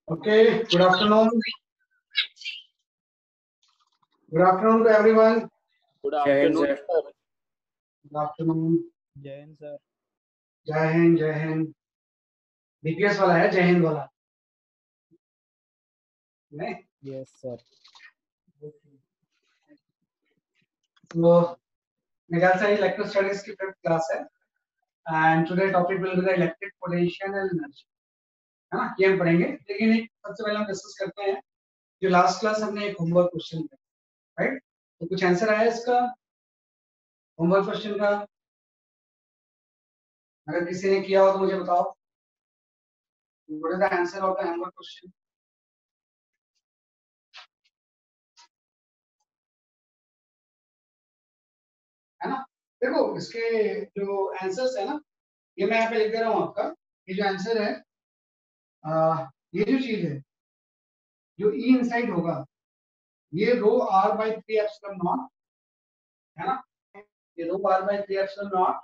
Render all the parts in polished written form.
Okay, good afternoon. Good afternoon to everyone. Good afternoon, sir. Good afternoon. जय Hind sir. जय हिंद जय Hind. BPS वाला है जय हिंद वाला नहीं? Yes sir. तो मेरे ख्याल से इलेक्ट्रिक स्टडीज की फिफ्थ क्लास है and today topic will be the electric potential and energy, है ना? ये हम पढ़ेंगे, लेकिन एक सबसे पहले हम डिस्कस करते हैं जो लास्ट क्लास हमने एक होमवर्क क्वेश्चन किया, राइट? तो कुछ आंसर आया इसका होमवर्क क्वेश्चन का? अगर किसी ने किया हो तो मुझे बताओ। What is the answer of the homework question? है ना? देखो इसके जो आंसर्स है ना, ये मैं यहाँ पे लिख दे रहा हूँ आपका। ये जो आंसर है, ये जो चीज है, जो ई इनसाइड होगा, ये rho are by 3 epsilon naught, है ना? ये rho are by 3 epsilon not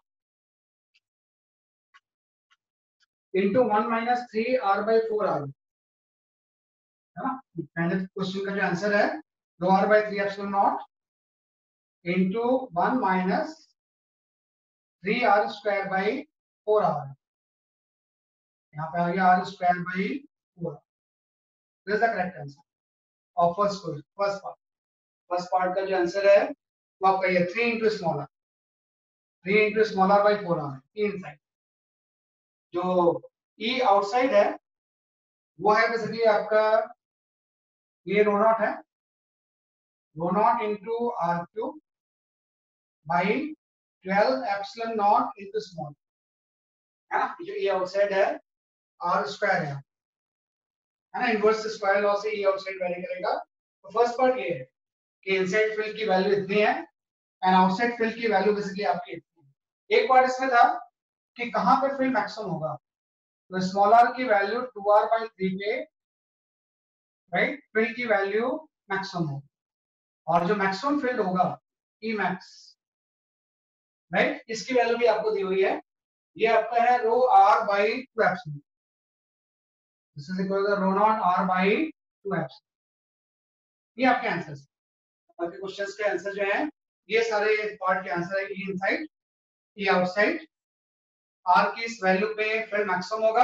into 1 minus 3 R by 4 R, है ना? पहले क्वेश्चन का जो आंसर है, rho are by 3 epsilon not into 1 minus 3 R square by 4 R, यहाँ पे आ गया R square by 4। This is the correct answer of first part का जो आंसर है वो आपका ये 3 into smaller by 4 r, E inside. जो ई आउटसाइड है वो है बेसिकली आपका ये रो नॉट है, rho naught into r cube by 12 epsilon naught into small, है ना? जो ई आउटसाइड है आर स्क्वायर है ना? इनवर्स स्क्वायर लॉ से ई आउटसाइड वैरी करेगा। तो फर्स्ट पार्ट ये है कि इनसाइड फील्ड की वैल्यू इतनी है एंड आउटसाइड फील्ड की वैल्यू बेसिकली आपकी इतनी है। एक पार्ट इसमें था कि कहां पे फील्ड मैक्सिमम होगा, तो स्मॉल आर की वैल्यू 2r बाई 3 पे, राइट, फील्ड की वैल्यू मैक्सिमम होगी, और जो मैक्सिमम फील्ड होगा ई मैक्स, राइट, इसकी वैल्यू भी आपको दी हुई है। ये आपका है rho are by 2 epsilon, this is equal to rho naught r by 2 epsilon. ये आपके आंसर्स, आपके क्वेश्चंस के आंसर जो हैं, ये सारे पार्ट के आंसर है। ई इनसाइड, ई आउटसाइड, आर की इस वैल्यू पे फील्ड मैक्सिमम होगा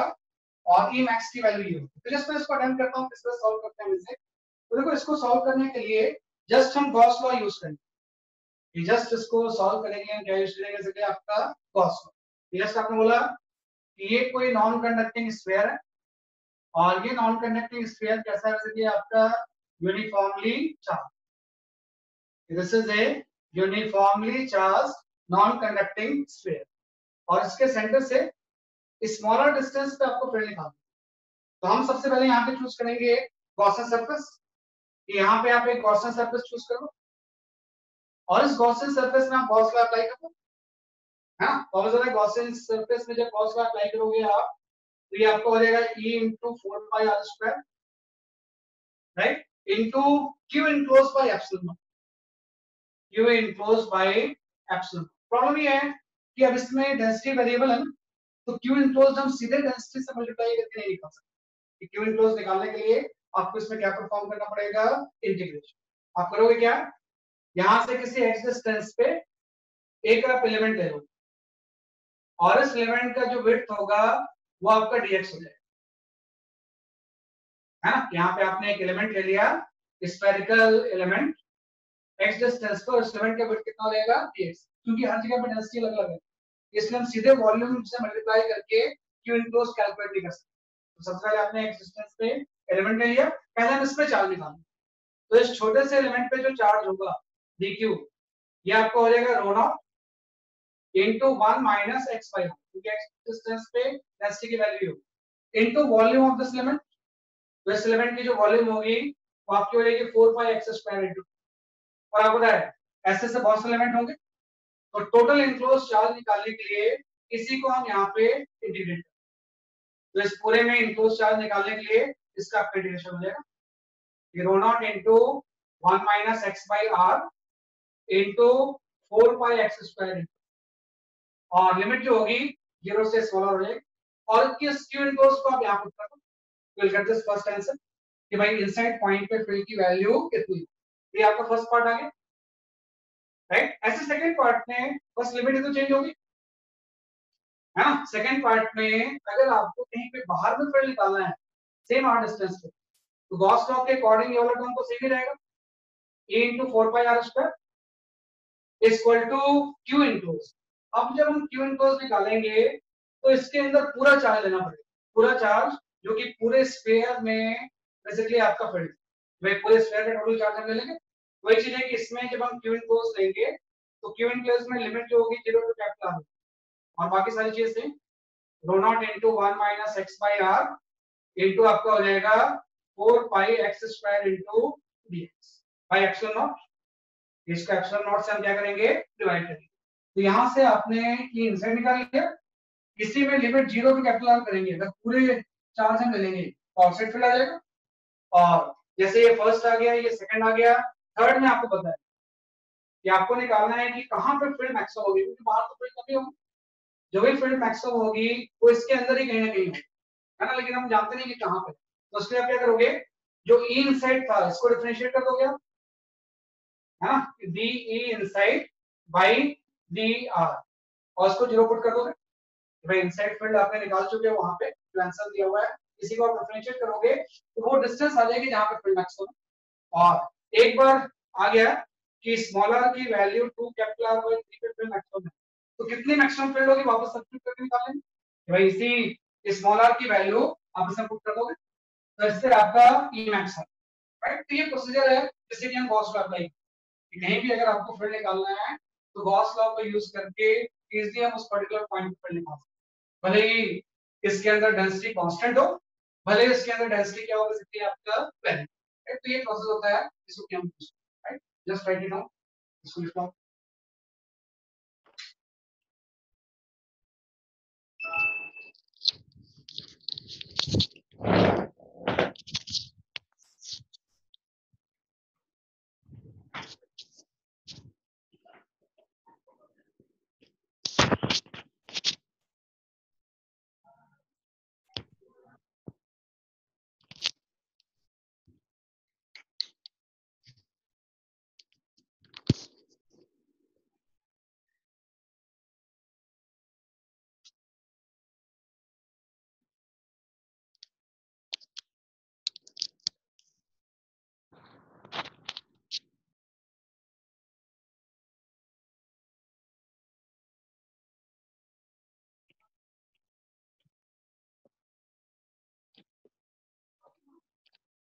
और ई मैक्स की वैल्यू ये होगी। तो जस्ट मैं इसको अटेम्प्ट करता हूं, किस तरह सॉल्व करते हैं इसे। तो देखो इसको सॉल्व करने के लिए जस्ट हम गॉस लॉ यूज करेंगे। जस्ट इसको सॉल्व करेंगे, क्या यूज करेंगे, जैसे आपका गॉस लॉ। जस्ट आपने बोला कि ये कोई नॉन कंडक्टिंग स्फीयर है, और ये नॉन कंडक्टिंग स्फीयर कैसा है, जैसे कि आपका uniformly charge, this is a uniformly charge non conducting sphere, और इसके सेंटर से स्मॉलर डिस्टेंस पे आपको फील्ड निकालना। तो हम सबसे पहले यहाँ पे चूज करेंगे गॉसियन सरफेस। यहाँ पे आप एक गॉसियन सरफेस चूज करो, और इस गॉसियन सरफेस में आप गॉस लॉ अप्लाई करो, है ना? और गॉसियन सरफेस में जब गॉस लॉ अप्लाई करोगे आप, तो ये आपको हो जाएगा E into 4 pi r square, right, into q enclose by epsilon, q enclose by epsilon. Problem ये है कि अब इसमें डेंसिटी वेरिएबल है ना, तो क्यू इनक्लोज हम सीधे डेंसिटी से मल्टीप्लाई करके नहीं निकाल सकते। क्यू इनक्लोज निकालने के लिए आपको इसमें क्या परफॉर्म करना पड़ेगा, इंटीग्रेशन। आप करोगे क्या, यहां से किसी एक्स डिस्टेंस पे एक आप एलिमेंट ले लो, और इस एलिमेंट का जो विड्थ होगा वो आपका dx हो जाएगा, है ना? यहाँ पे आपने एक एलिमेंट ले लिया, स्फेरिकल एलिमेंट, एक्स डिस्टेंस पर, उस एलिमेंट का विड्थ कितना हो जाएगा, dx। क्योंकि हर जगह पे डेंसिटी अलग अलग है, इसलिए हम सीधे वॉल्यूम से मल्टीप्लाई करके क्यू इनक्लोज कैलकुलेट नहीं कर सकते। तो सबसे पहले आपने एक्स डिस्टेंस पे एलिमेंट ले लिया, पहले हम इस पे चार्ज निकालेंगे। तो इस छोटे से एलिमेंट पे जो चार्ज होगा dq, ये आपको हो जाएगा rho not into 1 minus x by, क्योंकि x डिस्टेंस पे डेंसिटी की value into volume of this element. तो इस एलिमेंट की जो वॉल्यूम होगी वो आपकी हो जाएगी 4 पाई x स्क्वायर इनटू, और आपको पता है ऐसे से बहुत से एलिमेंट होंगे, तो टोटल इनक्लोज चार्ज निकालने के लिए इसी को हम यहाँ पे इंटीग्रेट, तो इस पूरे में इनक्लोज चार्ज निकालने के लिए इसका आपका इंटीग्रेशन हो जाएगा, ये rho not into 1 minus x by r into 4 pi x square, और लिमिट जो होगी 0 से स्मॉलर हो जाएगी, और किस क्यू इनक्लोज को आप यहाँ पुट कर दो, will get this first answer कि भाई इनसाइड पॉइंट पे फील्ड की वैल्यू कितनी है। ये आपका फर्स्ट पार्ट आ गया, राइट। ऐसे सेकंड पार्ट में बस लिमिट ही तो चेंज होगी, है ना? सेकंड पार्ट में अगर आपको कहीं पे बाहर में फील्ड निकालना है सेम आर डिस्टेंस पे, तो गॉस लॉ के अकॉर्डिंग ये वाला टर्म तो सेम ही रहेगा, a into 4 pi r square is equal to q enclose. अब जब हम q इनक्लोज निकालेंगे तो इसके अंदर पूरा चार्ज लेना पड़ेगा, पूरा चार्ज जो कि पूरे स्फीयर में बेसिकली आपका फील्ड, वही पूरे स्फीयर का टोटल चार्ज हम ले लेंगे। वही चीज है कि इसमें जब हम q इनक्लोज लेंगे तो q इनक्लोज में लिमिट जो होगी 0 टू कैपिटल r, और बाकी सारी चीजें same, rho not into 1 minus x by r into आपका हो जाएगा 4 pi x square into dx by epsilon not. इसका एप्सिलॉन नॉट से हम क्या करेंगे, डिवाइड करेंगे। तो यहां से आपने ये इनसाइड निकाल लिया। इसी में लिमिट 0 टू कैपिटल आर करेंगे, अगर पूरे चार से मिलेंगे तो आउटसाइड फील्ड आ जाएगा। और जैसे ये फर्स्ट आ गया, ये सेकंड आ गया, थर्ड में आपको पता है कि आपको निकालना है कि कहां पे फील्ड मैक्सिमम होगी, क्योंकि बाहर तो फील्ड कभी होगी। जो भी फील्ड मैक्सिमम होगी वो इसके अंदर ही कहीं ना कहीं होगी, है ना, लेकिन हम जानते नहीं कि कहां पे। तो उसके लिए आप क्या करोगे, जो ई इनसाइड था इसको डिफरेंशिएट कर दोगे, है ना, D E inside by D R, और उसको 0 पुट कर दोगे। भाई इनसाइड फील्ड आपने निकाल चुके हो, वहां पे जो आंसर दिया हुआ है इसी को आप डिफरेंशिएट करोगे तो वो डिस्टेंस आ जाएगी जहां पे फील्ड मैक्सिमम। और एक बार आ गया कि स्मॉलर की वैल्यू 2 कैपिटल आर बाय 3 पे फील्ड मैक्सिमम है, तो कितनी मैक्सिमम फील्ड होगी वापस सब्स्टिट्यूट करके निकाल लेंगे। भाई इसी स्मॉलर की वैल्यू आप इसमें पुट कर दोगे, तो इससे आपका ई मैक्स है, राइट। तो ये प्रोसीजर है जिससे कि हम गॉस लॉ अप्लाई, कहीं भी अगर आपको फील्ड निकालना है तो गॉस लॉ का यूज करके इजीली हम उस पर्टिकुलर पॉइंट पे फील्ड निकाल सकते हैं। भले ही इसके अंदर डेंसिटी कांस्टेंट हो, भले ही इसके अंदर डेंसिटी क्या हो सकती है आपका वैल्यू, राइट। तो ये प्रोसेस होता है इसको कि हम use, right. Just right it down, इसको लिख लो।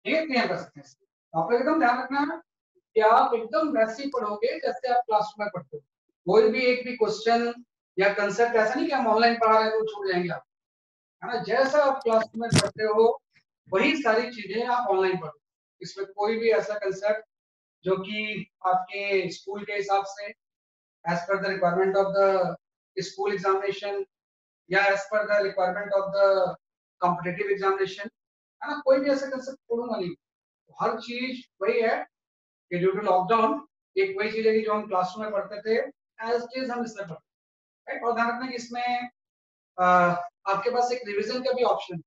ये क्लियर कर सकते हैं। आप लोग एकदम ध्यान रखना है कि आप एकदम वैसे ही पढ़ोगे जैसे आप क्लास में पढ़ते हो। कोई भी एक भी क्वेश्चन या कंसेप्ट ऐसा नहीं कि हम ऑनलाइन पढ़ा रहे हैं तो छोड़ जाएंगे आप, है ना। जैसा आप क्लास में पढ़ते हो वही सारी चीजें आप ऑनलाइन पढ़ो। इसमें कोई भी ऐसा कंसेप्ट जो कि आपके स्कूल के हिसाब से as per the requirement of the school examination या as per the requirement of the competitive examination, है ना, कोई भी ऐसा कंसेप्ट छोड़ूंगा नहीं। तो हर चीज वही है कि ड्यू टू लॉकडाउन एक वही चीज है कि जो हम क्लासरूम में पढ़ते थे एज इट इज हम इसमें पढ़ते हैं। और ध्यान रखना कि इसमें आपके पास एक रिवीजन का भी ऑप्शन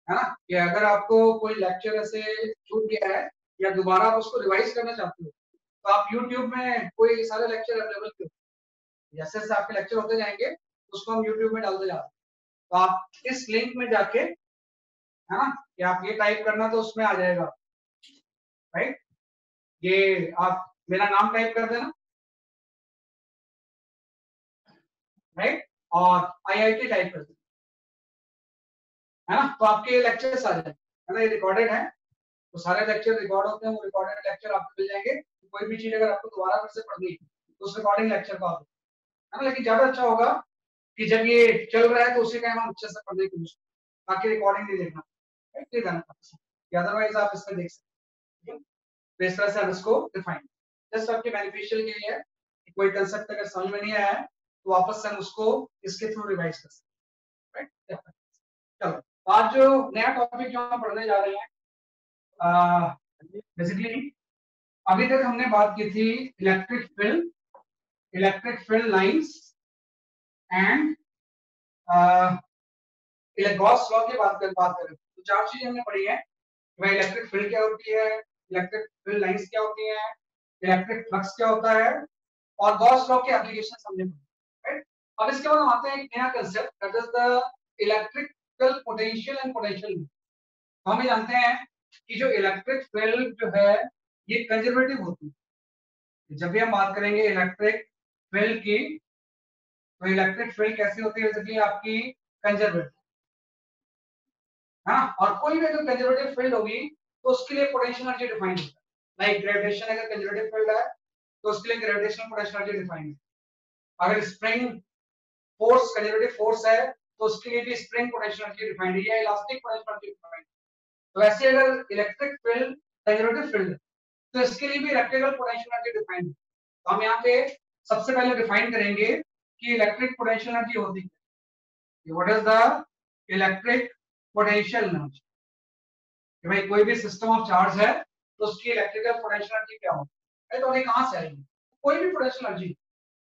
है ना, कि अगर आपको कोई लेक्चर ऐसे छूट गया है या दोबारा आप उसको रिवाइज करना चाहते हो तो आप YouTube में कोई सारे लेक्चर अवेलेबल थे, जैसे जैसे आपके लेक्चर होते जाएंगे उसको हम YouTube में डालते जाते हैं। तो आप इस लिंक में जाके, है ना, कि आप ये टाइप करना तो उसमें आ जाएगा, राइट। ये आप मेरा नाम टाइप कर देना, राइट, और IIT टाइप कर देना, है ना, तो आपके लेक्चर्स आ जाएंगे, है ना। ये रिकॉर्डेड है तो सारे लेक्चर रिकॉर्ड होते हैं, वो रिकॉर्डेड लेक्चर आपको मिल जाएंगे। कोई भी चीज अगर आपको दोबारा फिर से पढ़नी है तो उस रिकॉर्डिंग लेक्चर को आप, है ना। लेकिन ज्यादा अच्छा होगा कि जब ये चल रहा है तो उसी टाइम हम अच्छे से पढ़ने की कोशिश करें, ताकि रिकॉर्डिंग नहीं देखना, अदरवाइज आप इसमें देख सकते हैं। तो इस तरह से हम इसको डिफाइन, जस्ट आपके बेनिफिशियल के लिए है कि कोई कंसेप्ट अगर समझ में नहीं आया है तो वापस से हम उसको इसके थ्रू रिवाइज कर सकते हैं, राइट। चलो, आज जो नया टॉपिक जो हम पढ़ने जा रहे हैं, बेसिकली अभी तक हमने बात की थी electric field lines and Gauss law की बात करें तो चार चीजें हमने पढ़ी है। भाई इलेक्ट्रिक फील्ड क्या होती है, इलेक्ट्रिक फील्ड लाइंस क्या होती है, इलेक्ट्रिक फ्लक्स क्या होता है, और गॉस लॉ के एप्लीकेशन हमने पढ़ी, राइट। अब इसके बाद हम आते हैं एक नया concept that is the electrical potential and potential. हम ये जानते हैं कि जो इलेक्ट्रिक फील्ड जो है ये कंजर्वेटिव होती है। जब भी हम बात करेंगे इलेक्ट्रिक फील्ड की तो इलेक्ट्रिक फील्ड कैसी होती है, बेसिकली आपकी कंजर्वेटिव, हाँ। और कोई भी अगर कंजर्वेटिव फील्ड होगी तो उसके लिए पोटेंशियल एनर्जी डिफाइन होता है। लाइक ग्रेविटेशन अगर कंजर्वेटिव फील्ड है तो उसके लिए ग्रेविटेशनल पोटेंशियल एनर्जी डिफाइन है। अगर स्प्रिंग फोर्स कंजर्वेटिव फोर्स है तो उसके लिए भी स्प्रिंग पोटेंशियल एनर्जी डिफाइंड है या इलास्टिक पोटेंशियल एनर्जी डिफाइंड। तो ऐसे अगर इलेक्ट्रिक फील्ड कंजर्वेटिव फील्ड तो इसके लिए भी इलेक्ट्रिकल पोटेंशियल एनर्जी डिफाइंड है। तो हम यहाँ पे सबसे पहले डिफाइन करेंगे कि इलेक्ट्रिक पोटेंशियल एनर्जी होती है। What is the electric potential energy? कि भाई कोई भी सिस्टम ऑफ चार्ज है तो उसकी इलेक्ट्रिकल पोटेंशियल एनर्जी क्या होती है? तो उन्हें कहां से आएगी? कोई भी पोटेंशियल एनर्जी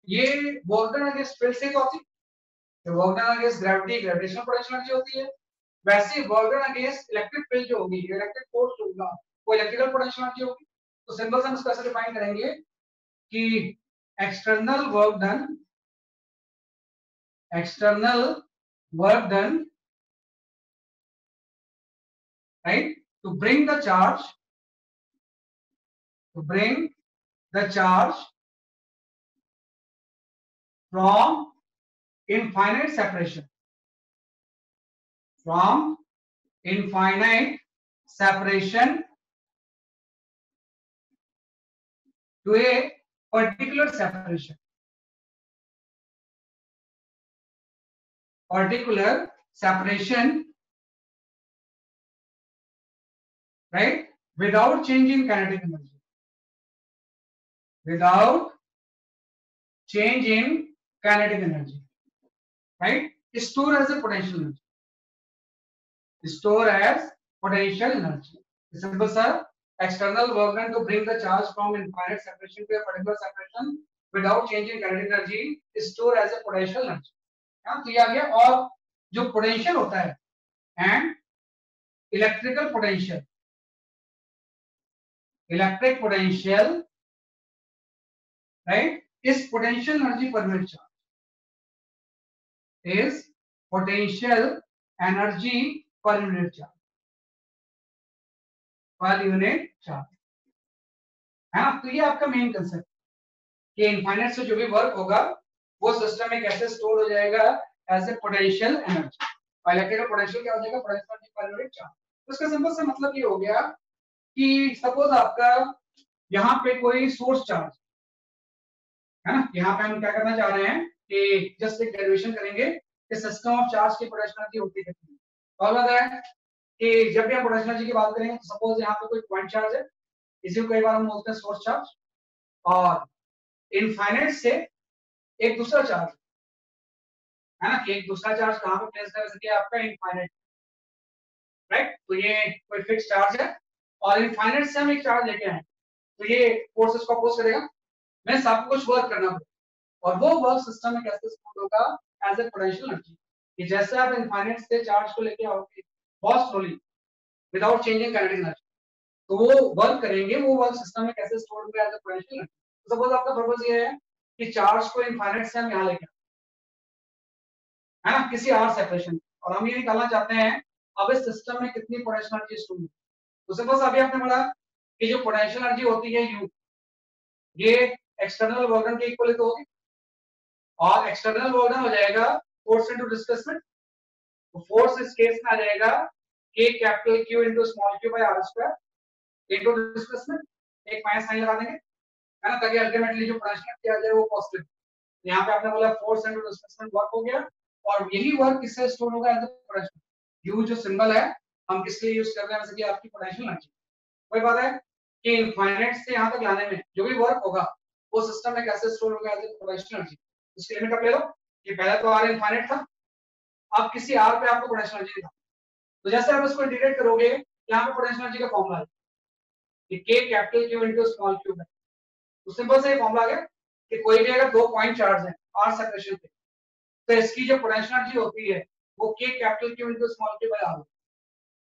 ये वर्क डन अगेंस्ट फील्ड से तो आती है। Work done against gravity gravitational potential energy होती है। वैसे work done against electric field जो होगी इलेक्ट्रिक फोर्स जो होगा वो इलेक्ट्रिकल पोटेंशियल एनर्जी होगी। तो सिंपल से हम इसको ऐसे डिफाइन करेंगे कि external work done right to bring the charge from infinite separation to a particular separation right without changing kinetic energy right store as a potential energy simple sir external work done to bring the charge from infinite separation to a particular separation without changing kinetic energy is stored as a potential energy। यहाँ तो ये आ गया। और जो potential होता है and electric potential right इस potential energy per unit charge is potential energy per unit charge है ना। तो ये आपका मेन कंसेप्ट कि इनफाइनाइट से जो भी वर्क होगा वो सिस्टम में कैसे स्टोर हो जाएगा एज ए पोटेंशियल एनर्जी। और इलेक्ट्रिकल पोटेंशियल क्या हो जाएगा? Potential energy per unit charge. तो इसका सिंपल सा मतलब ये हो गया कि सपोज आपका यहाँ पे कोई सोर्स चार्ज है ना। यहाँ पे हम क्या करना चाह रहे हैं कि जस्ट एक डेरिवेशन करेंगे कि सिस्टम ऑफ चार्ज की पोटेंशियल एनर्जी होती कितनी है। तो बताया है कि जब भी हम पोटेंशियल एनर्जी की बात करेंगे तो सपोज यहाँ पे कोई पॉइंट चार्ज है, इसी को कई बार हम बोलते हैं सोर्स चार्ज, और इनफाइनाइट से एक दूसरा चार्ज है ना कि एक दूसरा चार्ज कहाँ पे प्लेस कर सके आपका इनफाइनाइट राइट। तो ये कोई फिक्स चार्ज है और इनफाइनाइट से हम एक चार्ज लेके आए तो ये फोर्स इसको अपोज करेगा। मैं सबको कुछ वर्क करना पड़ेगा और वो वर्क सिस्टम में कैसे स्टोर होगा एज ए पोटेंशियल एनर्जी। कि जैसे आप इनफाइनाइट से चार्ज को लेके आओगे बहुत slowly without changing kinetic energy तो वो वर्क करेंगे, वो वर्क सिस्टम में कैसे स्टोर होगा एज ए पोटेंशियल एनर्जी। तो सपोज आपका पर्पस ये है कि चार्ज को इनफाइनाइट से हम यहाँ लेके है ना किसी आर सेपरेशन, और हम ये निकालना चाहते हैं अब इस सिस्टम में कितनी पोटेंशियल एनर्जी स्टोर है। तो सपोज अभी आपने बोला कि जो पोटेंशियल एनर्जी होती है यू ये एक्सटर्नल वर्क डन के इक्वल तो होगी और एक्सटर्नल वर्क डन हो जाएगा फोर्स इनटू डिस्प्लेसमेंट। तो फोर्स इस केस में आ जाएगा k capital Q into small q by r square into displacement. एक माइनस साइन लगा देंगे है ना ताकि अल्टीमेटली जो पोटेंशियल एनर्जी आ जाए वो पॉजिटिव। यहाँ पे आपने बोला फोर्स इनटू डिस्प्लेसमेंट वर्क हो गया और यही वर्क किससे स्टोर होगा एज अ पोटेंशियल। u जो सिंबल है हम किस लिए यूज कर रहे हैं जैसे कि आपकी पोटेंशियल एनर्जी। वही बात है कि इनफाइनाइट से यहाँ तक लाने में जो भी वर्क होगा वो सिस्टम में कैसे स्टोर होगा एज ए पोटेंशियल एनर्जी। इसकी लिमिट आप ले लो कि पहले तो r इनफाइनाइट था, अब किसी r पे आपको पोटेंशियल एनर्जी था तो जैसे आप इसको इंटीग्रेट करोगे यहाँ पे पोटेंशियल एनर्जी का फॉर्मूला है कि k capital Q into small q है। तो सिंपल से ये फॉर्मूला आ गया कि कोई भी अगर दो पॉइंट चार्ज है r सेपरेशन पे तो इसकी जो पोटेंशियल एनर्जी होती है वो k capital Q into small q by r।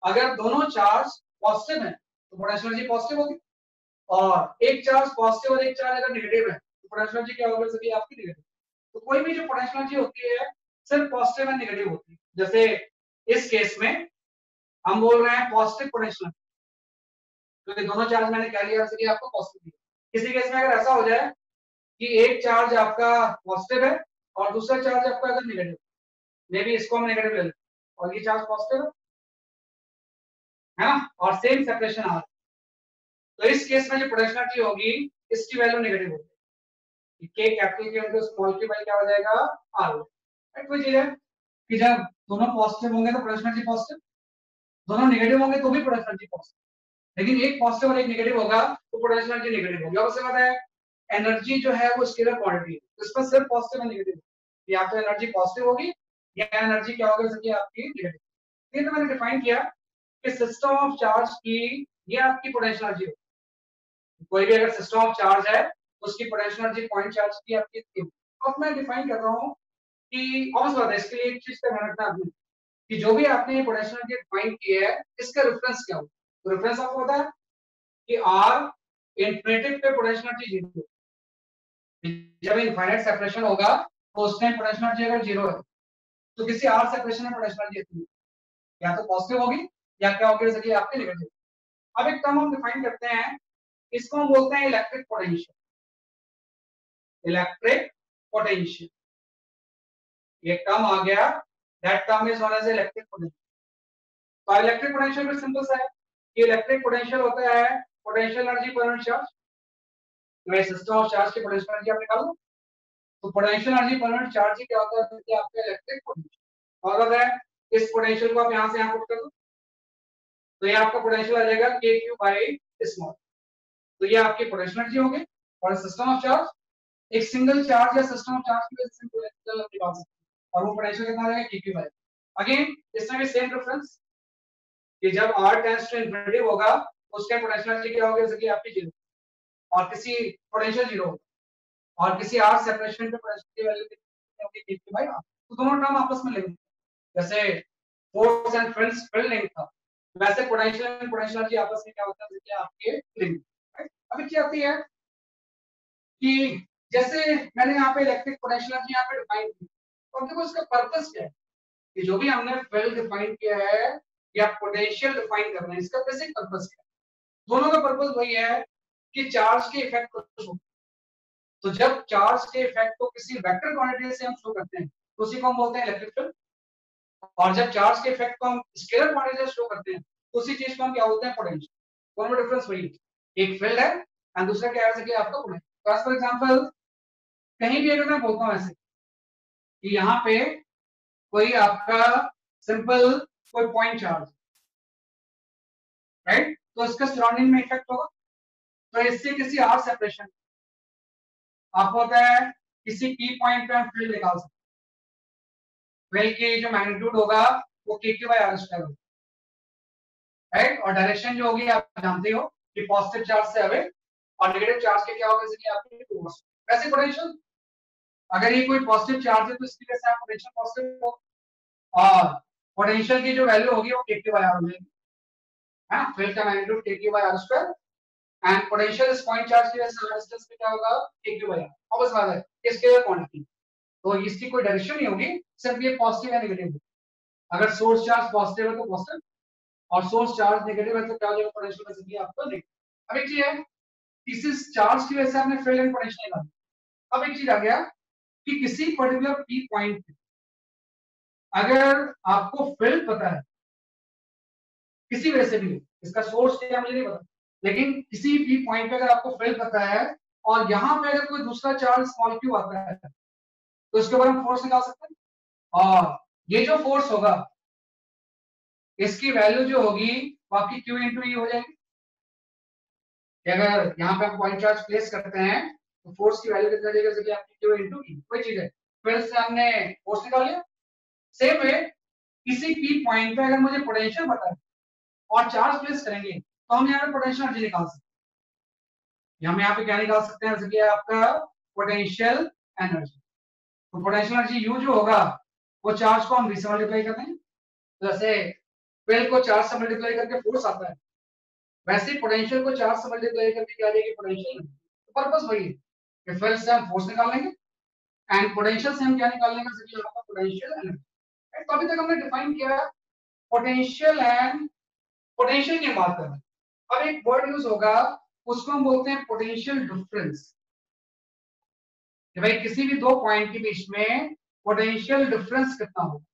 अगर दोनों चार्ज पॉजिटिव है तो पोटेंशियल एनर्जी पॉजिटिव होगी और एक चार्ज पॉजिटिव और एक चार्ज अगर नेगेटिव है तो पोटेंशियल एनर्जी क्या होगी सभी आपकी नेगेटिव। तो कोई भी जो पोटेंशियल एनर्जी होती है सिर्फ पॉजिटिव एंड नेगेटिव होती है। जैसे इस केस में हम बोल रहे हैं पॉजिटिव पोटेंशियल क्योंकि दोनों चार्ज मैंने क्या लिया कि आपको पॉजिटिव दिया। किसी केस में अगर ऐसा हो जाए कि एक चार्ज आपका पॉजिटिव है और दूसरा चार्ज आपका अगर नेगेटिव मे बी इसको हम नेगेटिव ले लें और ये चार्ज पॉजिटिव है ना और सेम सेपरेशन आ तो इस केस में जो पोटेंशियल एनर्जी होगी इसकी वैल्यू नेगेटिव होगी। k capital Q into small q by क्या हो जाएगा r। राइट वही चीज है कि जब दोनों पॉजिटिव होंगे तो पोटेंशियल एनर्जी पॉजिटिव, दोनों नेगेटिव होंगे तो भी पोटेंशियल एनर्जी पॉजिटिव, लेकिन एक पॉजिटिव और एक नेगेटिव होगा तो पोटेंशियल एनर्जी नेगेटिव होगी। अब पता है एनर्जी जो है वो स्केलर क्वांटिटी है, तो इसमें सिर्फ पॉजिटिव और नेगेटिव, या तो एनर्जी पॉजिटिव होगी या एनर्जी क्या होगी जैसे कि आपकी नेगेटिव। ये तो मैंने डिफाइन किया कि सिस्टम ऑफ चार्ज की ये आपकी पोटेंशियल एनर्जी होगी। कोई भी अगर सिस्टम ऑफ चार्ज है तो उसकी पोटेंशियल एनर्जी पॉइंट चार्ज की आपकी थी। अब मैं डिफाइन कर रहा हूँ कि ऑब्वियस बात है, इसके लिए एक चीज का ध्यान रखना आपने कि जो भी आपने पोटेंशियल एनर्जी डिफाइन की है इसका रेफरेंस क्या हो। तो रेफरेंस आपको पता है कि आर इन्फिनिटी पे पोटेंशियल एनर्जी जीरो, जब इनफाइनाइट सेपरेशन होगा तो उस टाइम पोटेंशियल एनर्जी अगर जीरो है तो किसी आर सेपरेशन में पोटेंशियल एनर्जी इतनी या तो पॉजिटिव होगी या क्या होगी जैसे कि आपकी नेगेटिव। अब एक टर्म हम डिफाइन करते हैं, इसको हम बोलते हैं इलेक्ट्रिक पोटेंशियल। इलेक्ट्रिक पोटेंशियल ये टर्म आ गया, that term is known as electric potential. तो इलेक्ट्रिक पोटेंशियल में सिंपल सा है कि इलेक्ट्रिक पोटेंशियल होता है potential energy per unit charge. तो सिस्टम ऑफ चार्ज की पोटेंशियल एनर्जी आप निकालो, तो potential energy per unit charge ही क्या होता है कि आपका इलेक्ट्रिक पोटेंशियल। और अगर इस पोटेंशियल को आप यहां से यहां पुट कर दो तो ये आपका पोटेंशियल आ जाएगा के क्यू बाई स्मॉल। तो ये आपकी पोटेंशियल एनर्जी होगी। और सिस्टम ऑफ चार्ज एक सिंगल चार्ज या सिस्टम ऑफ चार्ज की वजह से पोटेंशियल निकाल सकते हैं, और वो पोटेंशियल कितना आ जाएगा के क्यू बाई। अगेन इसमें भी सेम रेफरेंस कि जब r टेंड्स टू इंफिनिटी होगा उसके पोटेंशियल एनर्जी क्या होगी जैसे कि आपकी जीरो, और किसी पोटेंशियल जीरो और किसी r सेपरेशन पे पोटेंशियल की वैल्यू कितनी होगी के क्यू बाई r। तो दोनों टर्म आपस में लिंक, जैसे फोर्स एंड फील्ड लिंक था वैसे पोटेंशियल एंड पोटेंशियल एनर्जी आपस में क्या होता है जैसे आपके लिंक। अब क्या आती है कि जैसे मैंने यहाँ पे इलेक्ट्रिक पोटेंशियल एनर्जी यहाँ पे डिफाइन की, तो देखो इसका पर्पस क्या है कि जो भी हमने फील्ड डिफाइन किया है या पोटेंशियल डिफाइन करना है, इसका बेसिक पर्पस क्या है। दोनों का पर्पस वही है कि चार्ज के इफेक्ट को शो। तो जब चार्ज के इफेक्ट को किसी वेक्टर क्वांटिटी से हम शो करते हैं तो उसी को हम बोलते हैं इलेक्ट्रिक फील्ड, और जब चार्ज के इफेक्ट को हम स्केलर क्वांटिटी से शो करते हैं तो उसी चीज को हम क्या बोलते हैं पोटेंशियल। दोनों में डिफरेंस वही है, एक फील्ड है एंड दूसरा क्या है जैसे कि आपका पोटेंशियल। फॉर एग्जांपल कहीं भी अगर मैं बोलता हूं ऐसे कि यहाँ पे कोई आपका सिंपल कोई पॉइंट चार्ज, राइट, तो इसका सराउंडिंग में इफेक्ट होगा, तो इससे किसी आर सेपरेशन आपको होता है किसी की पॉइंट पे हम फील्ड निकाल सकते हैं। फील्ड की जो मैग्नीट्यूड होगा वो के क्यू बाई आर स्क्वायर होगा, राइट, और डायरेक्शन जो होगी आप जानते हो कि पॉजिटिव चार्ज से अवे और नेगेटिव चार्ज के क्या होगा जैसे कि आपके टुवर्ड्स। वैसे पोटेंशियल अगर ये कोई पॉजिटिव चार्ज है तो इसकी वजह से आप पोटेंशियल पॉजिटिव हो, और पोटेंशियल की जो वैल्यू होगी वो के क्यू बाई आर होगी, है ना। फील्ड का मैग्नीट्यूड के q by are square and potential इस पॉइंट चार्ज की वजह से डिस्टेंस पे क्या होगा के क्यू बाई आर। ऑब्वियस बात है इसके क्वांटिटी, तो इसकी कोई डायरेक्शन नहीं होगी, सिर्फ ये पॉजिटिव या नेगेटिव है। अगर सोर्स चार्ज पॉजिटिव है तो पॉजिटिव, और सोर्स चार्ज नेगेटिव है तो क्या हो जाएगा पोटेंशियल वैसे कि आपको नेगेटिव। अब एक चीज है इस चार्ज की वजह से आपने फील्ड एंड पोटेंशियल निकाला। अब एक चीज आ गया कि किसी पर्टिकुलर पी पॉइंट पे अगर आपको फील्ड पता है किसी वजह से भी, इसका सोर्स क्या मुझे नहीं पता, लेकिन किसी भी पॉइंट पे अगर आपको फील्ड पता है और यहाँ पे अगर कोई दूसरा चार्ज स्मॉल क्यू आता है तो इसके ऊपर हम फोर्स निकाल सकते हैं, और ये जो फोर्स होगा इसकी वैल्यू जो होगी वो आपकी क्यू इंटू ई हो जाएगी। अगर यहाँ पे हम पॉइंट चार्ज प्लेस करते हैं तो फोर्स की वैल्यू कितना जाएगा जैसे कि आपकी क्यू इंटू ई, कोई चीज है। फिर से हमने फोर्स निकाल लिया। सेम वे किसी पी पॉइंट पे अगर मुझे पोटेंशियल पता है और चार्ज प्लेस करेंगे तो हम यहाँ पे पोटेंशियल एनर्जी निकाल सकते हैं। हम यहाँ पे क्या निकाल सकते हैं जैसे कि आपका पोटेंशियल एनर्जी। तो पोटेंशियल एनर्जी यू जो होगा वो चार्ज को हम v से मल्टीप्लाई करते हैं, तो जैसे फील्ड को चार्ज से मल्टीप्लाई करके फोर्स आता है वैसे पोटेंशियल को चार्ज से मल्टीप्लाई करके क्या देगी पोटेंशियल। तो पर्पस वही है कि फील्ड से हम फोर्स निकाल लेंगे एंड पोटेंशियल से हम क्या निकाल लेंगे जैसे कि आपका पोटेंशियल एनर्जी। तो अभी तक हमने डिफाइन किया पोटेंशियल एंड पोटेंशियल की बात कर रहे हैं। अब एक वर्ड यूज होगा उसको हम बोलते हैं पोटेंशियल डिफरेंस, कि भाई किसी भी दो पॉइंट के बीच में पोटेंशियल डिफरेंस कितना होगा,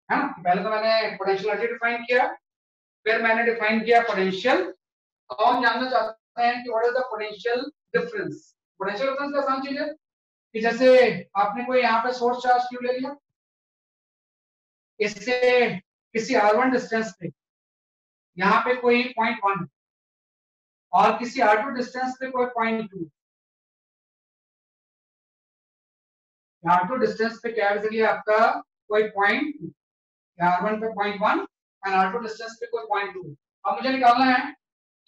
है ना। पहले तो मैंने पोटेंशियल एनर्जी डिफाइन किया, फिर मैंने डिफाइन किया पोटेंशियल। अब हम जानना चाहते हैं कि what is the potential difference. Potential difference का आसान चीज है कि जैसे आपने कोई यहाँ पे सोर्स चार्ज क्यू ले लिया, इससे किसी R1 डिस्टेंस पे यहाँ पे कोई 0.1 और किसी R2 डिस्टेंस पे कोई 0.2। R2 डिस्टेंस पे क्या है आपका कोई 0.2, R1 पे 0.1 और R2 डिस्टेंस पे कोई 0.2। अब मुझे निकालना है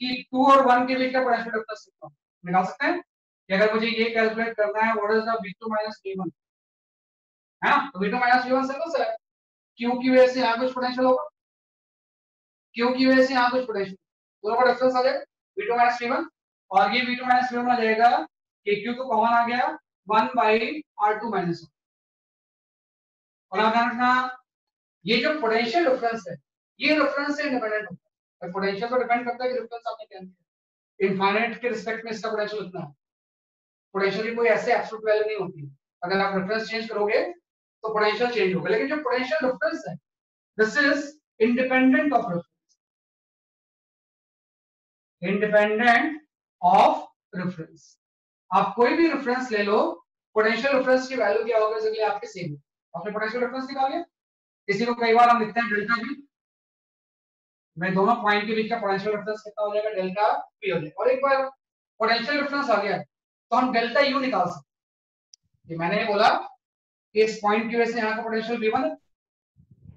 कि 2 और 1 के बीच का पोटेंशियल डिफरेंस कितना है। निकाल सकते हैं कि अगर मुझे ये कैलकुलेट करना है what is the V2 minus V1, है ना, तो V2 माइनस V1 सिंपल सा है, Q की वजह से यहाँ कुछ पोटेंशियल होगा, Q की वजह से यहाँ कुछ पोटेंशियल, दोनों का डिफरेंस आ जाएगा V2 माइनस V1, और ये V2 माइनस V1 आ जाएगा कि Q तो कॉमन आ गया 1 बाई R2 माइनस 1। और आप ध्यान रखना ये जो पोटेंशियल डिफरेंस है ये रेफरेंस से इंडिपेंडेंट होता है, पोटेंशियल पर डिपेंड करता है कि रेफरेंस आपने क्या दिया, इनफाइनाइट के रिस्पेक्ट में इसका पोटेंशियल इतना है, पोटेंशियल की कोई ऐसे एब्सोल्यूट वैल्यू नहीं होती, अगर आप रेफरेंस चेंज करोगे तो पोटेंशियल चेंज होगा, लेकिन जो पोटेंशियल डिफरेंस है this is independent of reference, independent of reference. आप कोई भी रेफरेंस ले लो, पोटेंशियल डिफरेंस की वैल्यू क्या होगा इसके लिए आपके सेम, आपने पोटेंशियल डिफरेंस निकाल लिया, इसी को कई बार हम लिखते हैं डेल्टा V, मैं दोनों पॉइंट के बीच का पोटेंशियल डिफरेंस कितना हो जाएगा डेल्टा V हो जाएगा, और एक बार पोटेंशियल डिफरेंस आ गया तो हम डेल्टा U निकाल सकते हैं। मैंने बोला कि इस पॉइंट की वजह से यहाँ का पोटेंशियल V1 है,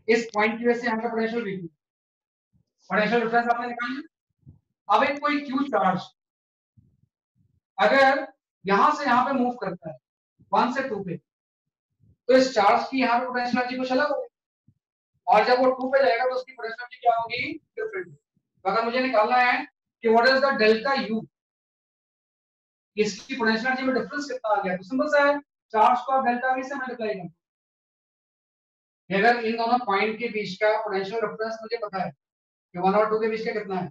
इस पॉइंट की वजह से यहाँ का पोटेंशियल V2, पोटेंशियल डिफरेंस आपने निकाल लिया। अब एक कोई Q चार्ज अगर यहां से यहाँ पे मूव करता है 1 से 2 पे, तो इस चार्ज की यहाँ पे पोटेंशियल एनर्जी कुछ अलग होगी, और जब वो 2 पे जाएगा तो उसकी पोटेंशियल एनर्जी क्या होगी, डिफरेंट। तो अगर मुझे निकालना है कि what is the delta U, इसकी पोटेंशियल एनर्जी में डिफरेंस कितना आ गया, तो सिंपल सा है, चार्ज को आप डेल्टा V से मल्टीप्लाई करें, अगर इन दोनों पॉइंट के बीच का पोटेंशियल डिफरेंस मुझे पता है कि 1 और 2 के बीच का कितना है,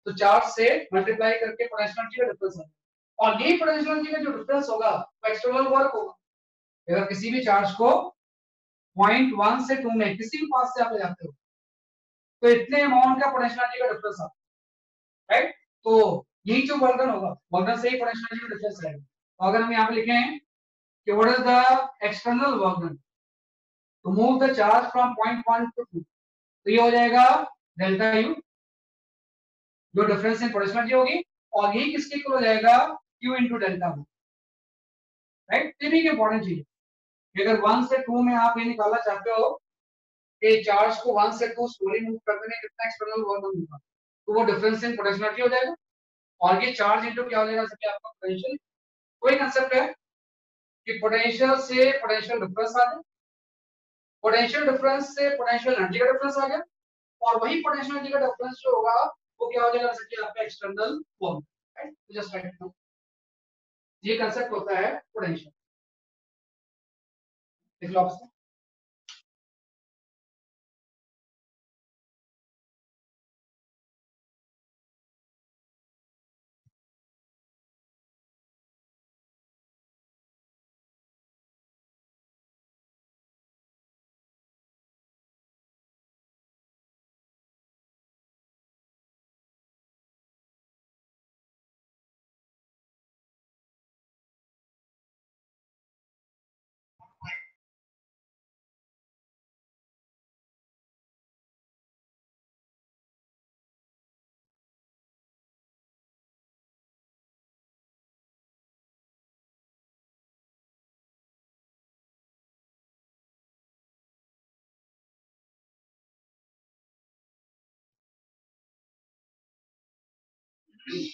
तो चार्ज से मल्टीप्लाई करके पोटेंशियल एनर्जी का डिफरेंस है, और यही पोटेंशियल एनर्जी का जो डिफरेंस होगा वो एक्सटर्नल वर्क होगा। अगर किसी भी चार्ज को पॉइंट 1 से 2 में किसी भी पास से आप ले जाते हो तो इतने अमाउंट का पोटेंशियल एनर्जी का डिफरेंस आता है, राइट, तो यही जो वर्क होगा वर्क से ही पोटेंशियल एनर्जी का डिफरेंस रहेगा। तो अगर हम यहाँ पे लिखें कि what is the external work done to move the charge from point 1 to 2, तो ये हो जाएगा डेल्टा U, जो डिफरेंस इन पोटेंशियल एनर्जी होगी, और यही किसके इक्वल हो जाएगा Q into delta V, right. ये भी इंपॉर्टेंट चीज है, अगर 1 से 2 में आप ये निकालना चाहते हो कि चार्ज को 1 से 2 स्लोली मूव करने में कितना एक्सटर्नल वर्क डन होगा, तो वो डिफरेंस इन पोटेंशियल एनर्जी हो जाएगा, और ये चार्ज इनटू क्या हो जाएगा, जैसे आपका पोटेंशियल। वही कंसेप्ट है कि पोटेंशियल से पोटेंशियल डिफरेंस आ गया, पोटेंशियल डिफरेंस से पोटेंशियल एनर्जी का डिफरेंस आ गया, और वही पोटेंशियल एनर्जी का डिफरेंस जो होगा वो क्या हो जाएगा, जैसे आपका external work, right. Just right now ये कंसेप्ट होता है पोटेंशियल, देख लो आप। ठीक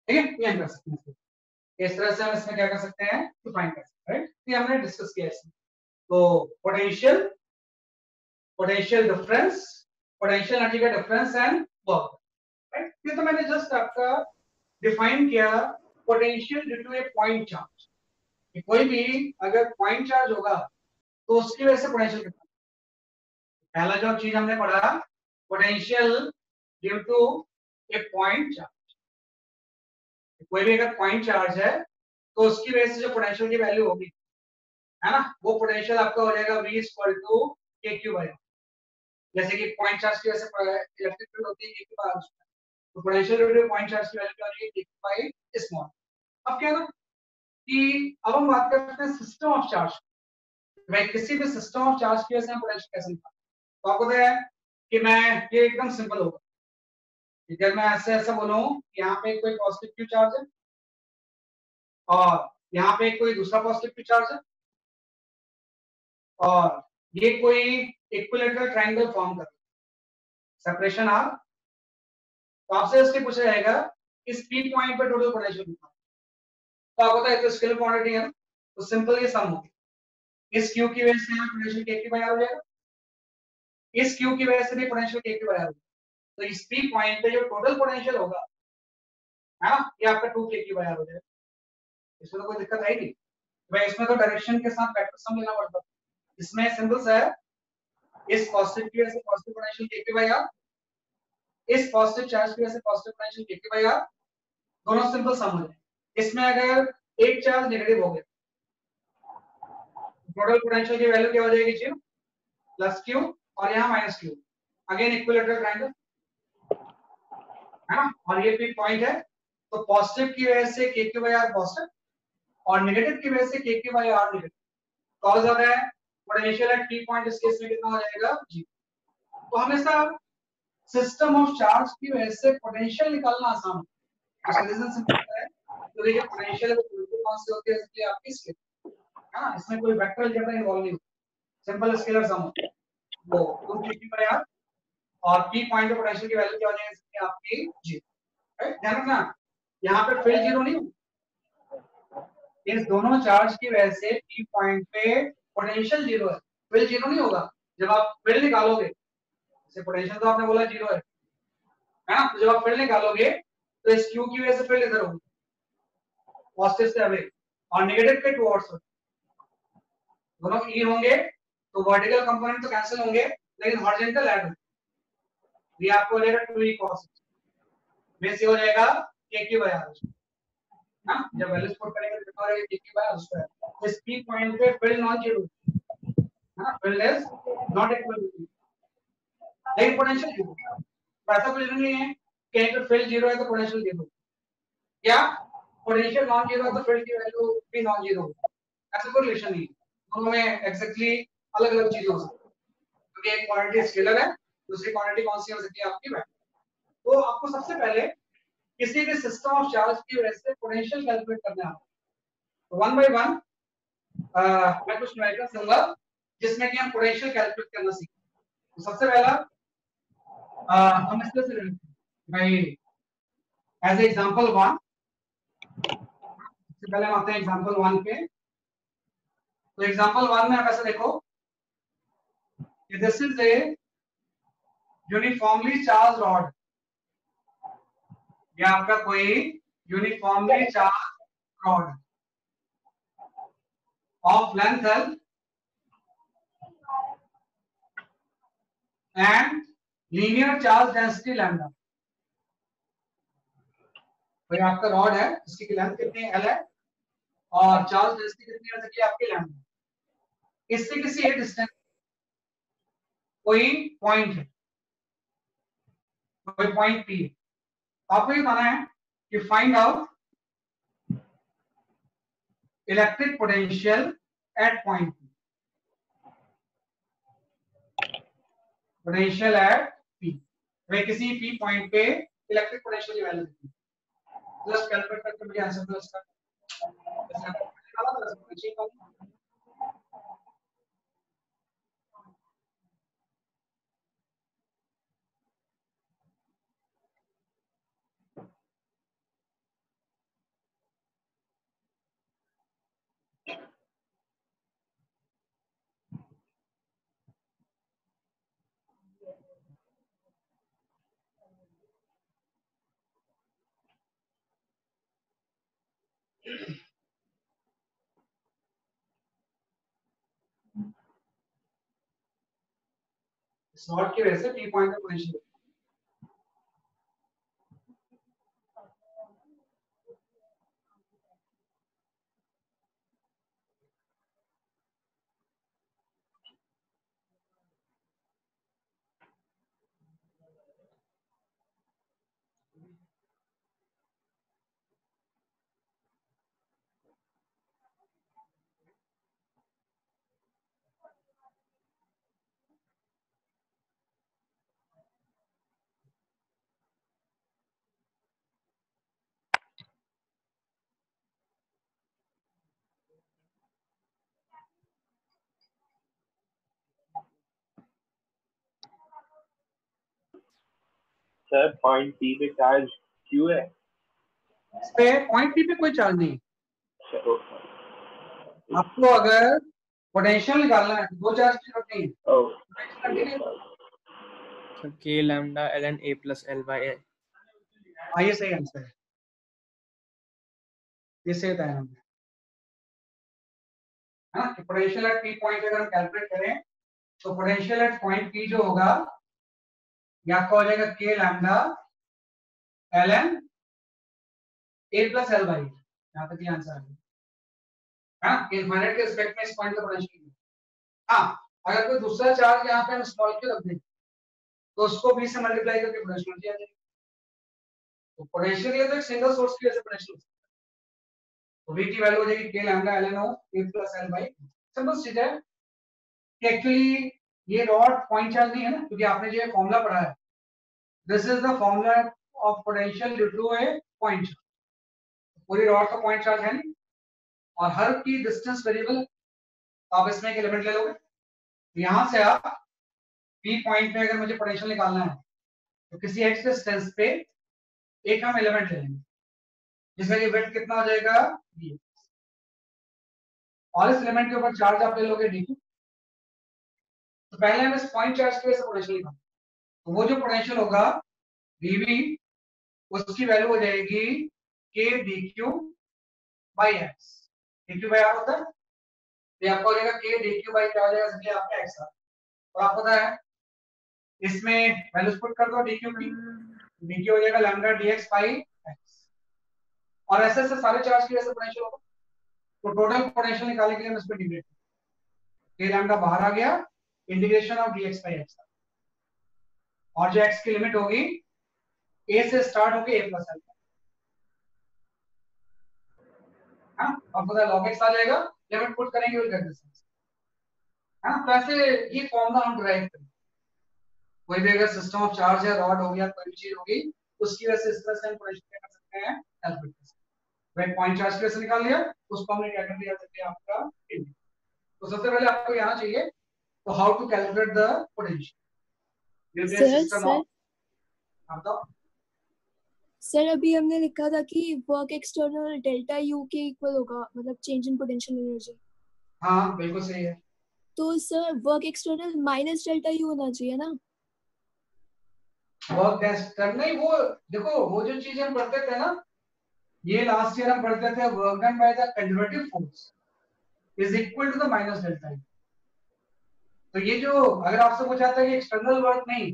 है, ये हम कर सकते हैं, इस तरह से हम इसमें क्या कर सकते हैं, डिफाइन कर सकते हैं, राइट। ये हमने डिस्कस किया इसमें, तो potential, potential difference, potential energy का डिफरेंस एंड वर्क, राइट। ये तो मैंने जस्ट आपका डिफाइन किया potential due to a point charge, कि कोई भी अगर पॉइंट चार्ज होगा तो उसकी वजह से पोटेंशियल कितना, पहला जो चीज हमने पढ़ा potential due to a point charge, कोई भी अगर पॉइंट चार्ज है तो उसकी वजह से जो पोटेंशियल की वैल्यू होगी, है ना, वो पोटेंशियल आपका हो जाएगा V इक्वल टू के क्यू बाई, जैसे कि पॉइंट चार्ज की वजह से इलेक्ट्रिक फील्ड होती है के क्यू बाई, तो potential due to point charge की वैल्यू क्या होगी के क्यू बाई स्मॉल। अब क्या ना कि अब हम बात करते हैं सिस्टम ऑफ चार्ज। मैं किसी भी सिस्टम ऑफ चार्ज की वजह से पोटेंशियल कैसे निकालूं? तो आपको पता है कि मैं ये एकदम सिंपल होगा कि जब मैं ऐसे ऐसा बोलूं कि यहाँ पे कोई पॉजिटिव क्यू चार्ज है और यहाँ पे कोई दूसरा पॉजिटिव क्यू चार्ज है और ये कोई इक्विलेटरल ट्रायंगल फॉर्म कर सेपरेशन आर, तो आपसे इसके पूछा जाएगा इस पी पॉइंट पे टोटल पोटेंशियल कितना। तो आपको पता है तो स्केलर क्वांटिटी है ना, तो सिंपल ये सम होगी इस क्यू की वजह से यहाँ पोटेंशियल के की बराबर हो जाएगा, इस क्यू की वजह से भी पोटेंशियल के की बराबर होगा। तो इस पी पॉइंट पे जो टोटल पोटेंशियल होगा है ना, ये आपका 2 के की बराबर हो जाएगा। इसमें तो कोई दिक्कत आएगी भाई, इसमें तो डायरेक्शन के साथ वेक्टर सम लेना पड़ता है। इसमें सिंपल सा है, इस पॉजिटिव की वजह से पॉजिटिव पोटेंशियल के की बाई आर, इस पॉजिटिव चार्ज की वजह से पॉजिटिव पोटेंशियल के की बाई आर, दोनों सिंपल सम हो जाए। इसमें अगर एक चार्ज नेगेटिव हो गया टोटल पोटेंशियल की वैल्यू क्या हो जाएगी जी, प्लस क्यू और यहाँ minus Q, again equilateral triangle है ना, और ये भी पॉइंट है। तो पॉजिटिव की वजह से k q by r positive और नेगेटिव की वजह से k q by r negative, cause हो रहा है पोटेंशियल एट पी पॉइंट, इस केस में कितना हो जाएगा जी। तो हमेशा सिस्टम ऑफ चार्ज की वजह से पोटेंशियल निकालना आसान है, इसका रीजन सिंपल है। तो देखिए पोटेंशियल कौन सी होती है, इसलिए आपकी स्केलर है ना, इसमें कोई वेक्टर अलजेब्रा इन्वॉल्व नहीं, सिंपल स्केलर सम वो 2 के की बाई आर और पी पॉइंट पे पोटेंशियल की वैल्यू क्या हो जाएगी इसकी आपकी जी। राइट, ध्यान रखना यहाँ पे फील्ड जीरो नहीं होगा, इन दोनों चार्ज की वजह से पी पॉइंट पे पोटेंशियल जीरो है, फील्ड जीरो नहीं होगा। जब आप फील्ड निकालोगे, जैसे पोटेंशियल तो आपने बोला जीरो है ना, तो जब आप फील्ड निकालोगे तो इस क्यू की वजह से फील्ड इधर होगी पॉजिटिव से अवे और नेगेटिव के टुवर्ड्स दोनों ई होंगे, तो वर्टिकल कंपोनेंट तो कैंसिल होंगे लेकिन हॉरिजॉन्टल ऐड होंगे। ये आपको हो जाएगा 2e cos में से हो जाएगा के की बाई आर, हां जब वैल्यूज पुट करेंगे तो कितना रहेगा k q by are square. इस पी पॉइंट पे फील्ड नॉन जीरो है, field is not equal to लेकिन पोटेंशियल जीरो, ऐसा कुछ नहीं है कहीं पे फील्ड जीरो है तो पोटेंशियल जीरो, क्या पोटेंशियल नॉन जीरो है तो फील्ड की वैल्यू भी नॉन जीरो, ऐसा कोई रिलेशन नहीं है। दोनों में एग्जैक्टली अलग अलग चीजें हो सकती है, क्योंकि एक क्वांटिटी स्केलर है, दूसरी क्वांटिटी कौन सी हो सकती है आपकी वेक्टर। तो आपको सबसे पहले किसी भी सिस्टम ऑफ चार्ज की वजह से पोटेंशियल कैलकुलेट करना है। तो वन बाय वन मैं कुछ न्यूमेरिकल्स दूंगा जिसमें कि हम पोटेंशियल कैलकुलेट करना सीखेंगे। तो सबसे पहला हम इसको से भाई एज एग्जांपल वन, सबसे पहले हम आते हैं एग्जांपल वन पे। तो एग्जांपल वन में आप ऐसे देखो कि this is a uniformly charge rod, ये आपका कोई uniformly charge rod of length L and linear charge density lambda. भाई आपका रॉड है इसकी लेंथ कितनी है L है और चार्ज डेंसिटी कितनी है देखिए आपकी लैम्डा। इससे किसी एक डिस्टेंस कोई पॉइंट है, कोई पॉइंट P है, आपको ये बताना है कि find out electric potential at point P, potential at P, भाई किसी P पॉइंट पे इलेक्ट्रिक पोटेंशियल की वैल्यू कितनी है, जस्ट कैलकुलेट करके मुझे आंसर दो इसका। इस रॉड की वजह से P पॉइंट पे पोटेंशियल सर पॉइंट पी पे चार्ज क्यू है। इस पे पॉइंट पी पे कोई चार्ज नहीं। चलो आपको अगर पोटेंशियल निकालना है तो दो चार्ज की जरूरत नहीं है, पोटेंशियल कंटिन्यू। सर के lambda ln a plus l by a। ये सही आंसर है, ये सही बताया हमने, है ना। पोटेंशियल एट पी पॉइंट अगर हम कैलकुलेट करें तो पोटेंशियल एट पॉइंट पी जो होगा ये आपका हो जाएगा के lambda ln a plus l by, यहाँ तक ये आंसर है। हाँ, इनफाइनाइट के रिस्पेक्ट में इस पॉइंट का पोटेंशियल। हाँ, अगर कोई दूसरा चार्ज यहाँ पे हम स्मॉल क्यू रख दें तो उसको b से मल्टीप्लाई करके पोटेंशियल आ जाएगा। तो पोटेंशियल ये तो एक सिंगल सोर्स की वजह से पोटेंशियल, तो v की वैल्यू हो जाएगी k lambda ln a plus l by। Simple चीज है कि एक्चुअली ये रॉड पॉइंट चार्ज नहीं है ना, क्योंकि आपने जो फॉर्मूला पढ़ा है, this is the formula of potential due to a point charge. पूरी रॉड का पॉइंट चार्ज है नहीं, और हर की डिस्टेंस वेरिएबल, आप इसमें एक एलिमेंट ले लोगे, यहां से आप p पॉइंट पे अगर मुझे पोटेंशियल निकालना है तो किसी x डिस्टेंस पे एक हम एलिमेंट ले लेंगे जिसमें कि वेट कितना हो जाएगा d, और इस एलिमेंट के ऊपर चार्ज आप ले लोगे dq। तो पहले हम इस पॉइंट चार्ज की वजह से पोटेंशियल निकालेंगे, तो वो जो पोटेंशियल होगा dv, उसकी वैल्यू हो जाएगी k dq by x। dq by r होता है, ये आपका हो जाएगा k dq by क्या हो जाएगा, सिंपली आपका x। और आपको पता है इसमें वैल्यूज पुट कर दो dq की, dq हो जाएगा लैम्डा dx by x। और ऐसे ऐसे सारे चार्ज की वजह से पोटेंशियल होगा, तो टोटल पोटेंशियल निकालने के लिए हम इसको इंटीग्रेट करें, k लैम्डा बाहर आ गया, integration of dx by x, और जो x की लिमिट होगी a से स्टार्ट होके a प्लस l। हाँ, अब पता log x आ जाएगा, लिमिट पुट करेंगे विल गेट दिस। हाँ, तो ऐसे ये फॉर्मूला हम डिराइव करेंगे। कोई भी अगर सिस्टम ऑफ चार्ज है, रॉड हो गया, कोई भी चीज होगी, उसकी वजह से इस तरह से हम पोटेंशियल कर सकते हैं कैलकुलेट कर सकते हैं। भाई पॉइंट चार्ज कैसे निकाल लिया, उसको हमने क्या कर दिया सकते हैं आपका इंटीग्रेट। तो सबसे पहले आपको यहाँ चाहिए तो how to calculate the potential Newton system of. आप बताओ सर अभी हमने लिखा था कि वर्क एक्सटर्नल डेल्टा यू के इक्वल होगा, मतलब चेंज इन पोटेंशियल एनर्जी। हाँ बिल्कुल सही है। तो sir work external minus delta you होना चाहिए ना। वर्क एक्सटर्नल नहीं, वो देखो वो जो चीज हम पढ़ते थे ना, ये लास्ट ईयर हम पढ़ते थे, work done by the conservative force is equal to the minus delta U. तो ये जो अगर आपसे पूछा था कि एक्सटर्नल वर्क नहीं,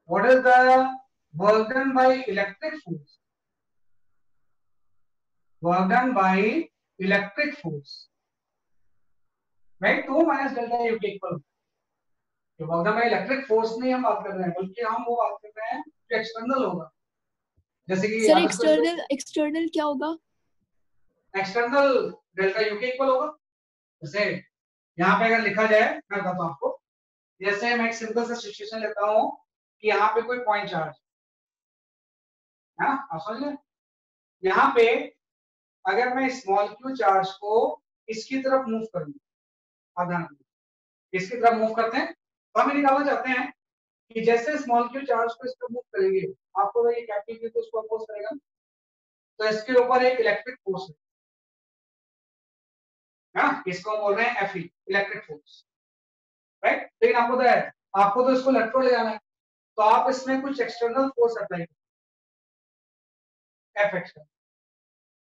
what is the work done by electric force, work done by electric force, right, तो माइनस डेल्टा यू के इक्वल। तो work done by electric force नहीं हम बात कर रहे हैं, बल्कि हम वो बात कर रहे हैं जो एक्सटर्नल होगा, जैसे कि सर एक्सटर्नल क्या होगा, एक्सटर्नल डेल्टा यू के इक्वल होगा। जैसे यहाँ पे अगर लिखा जाए, मैं बताता हूँ आपको, जैसे मैं एक सिंपल सा सिचुएशन लेता हूँ कि यहाँ पे कोई पॉइंट चार्ज है ना, आप समझ लें, यहाँ पे अगर मैं स्मॉल क्यू चार्ज को इसकी तरफ मूव करूँ, आप ध्यान रखिए, इसकी तरफ मूव करते हैं, तो हम ये निकालना चाहते हैं कि जैसे स्मॉल क्यू चार्ज को इस तरफ मूव करेंगे, आपको ये कैपिटल क्यू को उसको अपोज करेगा, तो इसके ऊपर एक इलेक्ट्रिक फोर्स है ना, इसको हम बोल रहे हैं एफ इलेक्ट्रिक फोर्स, राइट। लेकिन आपको तो है, आपको तो इसको इलेक्ट्रो ले जाना है, तो आप इसमें कुछ एक्सटर्नल फोर्स अप्लाई करें, एफ एक्सटर्नल,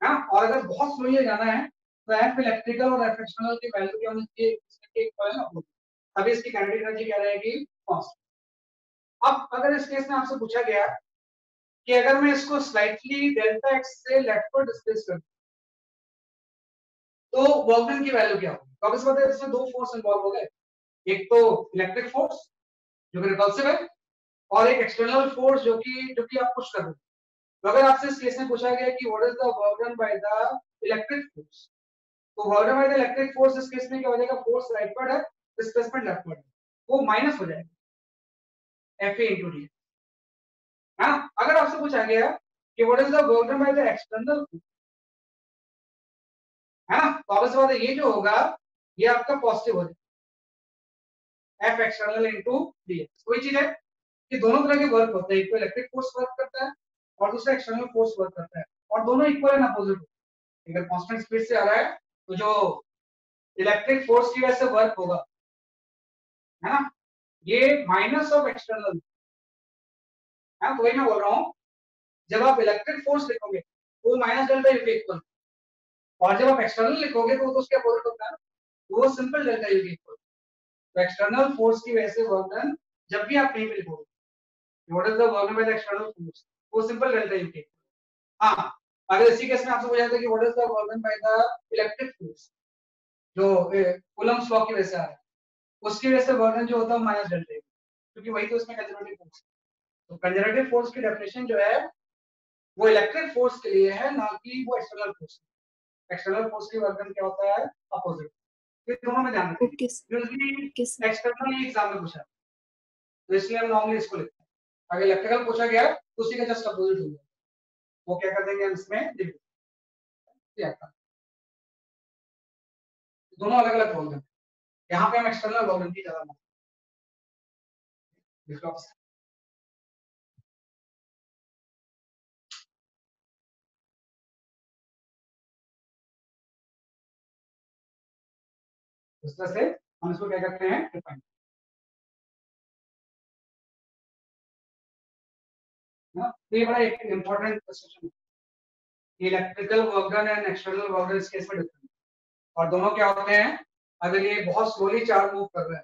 है ना। और अगर बहुत स्लोली जाना है तो एफ इलेक्ट्रिकल और एफ एक्सटर्नल की वैल्यू क्या होनी चाहिए, इसके इक्वल ना हो, तभी इसकी काइनेटिक एनर्जी क्या रहेगी, कांस्टेंट। अब अगर इस केस में आपसे पूछा गया कि अगर मैं इसको स्लाइटली डेल्टा एक्स से लेफ्ट को डिस्प्लेस कर तो वर्क डन की वैल्यू क्या होगी। तो अब इस वजह से इसमें दो फोर्स इन्वॉल्व हो गए, एक तो इलेक्ट्रिक फोर्स जो कि रिपल्सिव है, और एक एक्सटर्नल फोर्स जो कि आप पुश कर रहे हो। तो अगर आपसे इस केस में पूछा गया कि what is the work done by the electric force, तो work done by the electric force इस केस में क्या हो जाएगा, फोर्स राइटवर्ड है, डिस्प्लेसमेंट लेफ्टवर्ड है, वो माइनस हो जाएगा Fa into d। हां, अगर आपसे पूछा गया कि what is the work done by the external force, है ना, तो अब इस बात ये जो होगा ये आपका पॉजिटिव हो जाएगा, F एक्सटर्नल into dx, कोई चीज है। कि दोनों तरह के वर्क होते हैं, एक तो इलेक्ट्रिक फोर्स वर्क करता है और दूसरा एक्सटर्नल फोर्स वर्क करता है, और दोनों इक्वल एंड अपोजिट। अगर कांस्टेंट स्पीड से आ रहा है तो जो इलेक्ट्रिक फोर्स की वजह से वर्क होगा, है ना, ये माइनस ऑफ एक्सटर्नल है। तो वही मैं बोल रहा हूँ, जब आप इलेक्ट्रिक फोर्स लिखोगे वो माइनस डेल्टा यू के इक्वल, और जब आप एक्सटर्नल लिखोगे तो उसके अपोजिट होता है, वो सिंपल डेल्टा यू के इक्वल। तो एक्सटर्नल फोर्स की वजह से वर्क डन जब भी आप कहीं पे लिखोगे, what is the work by the external force, वो सिंपल डेल्टा यू के। हाँ, अगर इसी केस में आपसे पूछा जाता है कि what is the work done by the electric force जो कूलम्ब्स लॉ की वजह से आ रहा है, उसकी वजह से वर्क डन जो होता है माइनस डेल्टा यू, क्योंकि वही तो इसमें कंजर्वेटिव फोर्स। तो कंजर्वेटिव फोर्स की डेफिनेशन जो है वो इलेक्ट्रिक फोर्स के लिए है, ना कि वो एक्सटर्नल फोर्स। एक्सटर्नल फोर्स की वर्क डन क्या होता है, अपोजिट। ये दोनों में ध्यान रखेंगे, okay sir, usually okay sir. External exam में पूछा, तो इसलिए हम नॉर्मली इसको लिखते हैं। अगर इलेक्ट्रिकल पूछा गया तो उसी का जस्ट अपोजिट होगा, वो क्या कर देंगे हम इसमें लिख देंगे। दोनों अलग अलग बोल देंगे, यहाँ पे हम एक्सटर्नल बोल देंगे ज्यादा मार्क्स। इस तरह से हम इसको क्या करते हैं, डिफाइन। तो ये बड़ा एक इंपॉर्टेंट क्वेश्चन है, electrical work done and external work done इस केस में डिफरेंट, और दोनों क्या होते हैं, अगर ये बहुत स्लोली चार्ज मूव कर रहा है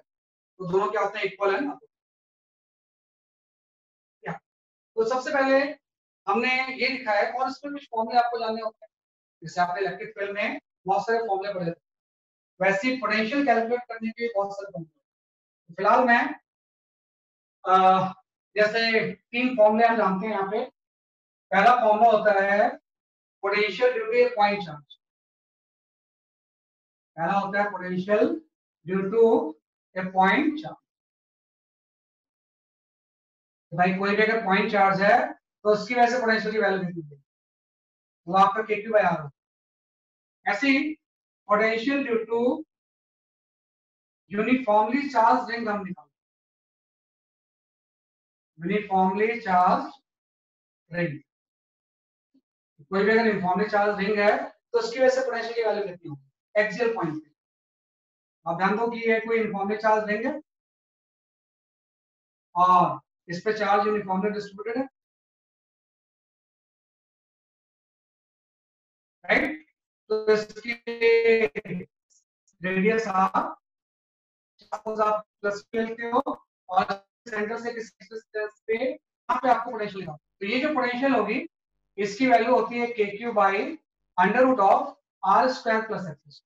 तो दोनों क्या होते हैं, इक्वल है ना। तो सबसे पहले हमने ये लिखा है, और इसमें कुछ फॉर्मूले आपको जानने होते हैं, जैसे आपने इलेक्ट्रिक फील्ड में बहुत सारे फॉर्मूले पढ़े थे, वैसे ही पोटेंशियल कैलकुलेट करने के बहुत सारे फॉर्मूले। फिलहाल मैं जैसे 3 फॉर्मूले हम जानते हैं यहाँ पे। पहला फॉर्मूला होता है potential due to a point charge. पहला होता है potential due to a point charge. भाई कोई भी अगर पॉइंट चार्ज है तो उसकी वजह से पोटेंशियल की वैल्यू कितनी है, वो आपका k q/r होगा। ऐसे ही potential due to uniformly charge ring हम निकालते हैं, यूनिफॉर्मली चार्ज रिंग। कोई भी अगर यूनिफॉर्मली चार्ज रिंग है तो उसकी वजह से पोटेंशियल की वैल्यू कितनी होगी, एक्सियल पॉइंट पे। आप ध्यान दो कि ये कोई यूनिफॉर्मली चार्ज रिंग है और इस पे चार्ज यूनिफॉर्मली डिस्ट्रीब्यूटेड है, राइट। तो इसकी रेडियस आर, सपोज आप प्लस लेते हो और सेंटर से किसी डिस्टेंस पे यहाँ पे आपको पोटेंशियल निकालना, तो ये जो पोटेंशियल होगी इसकी वैल्यू होती है kq by under root of are square plus x.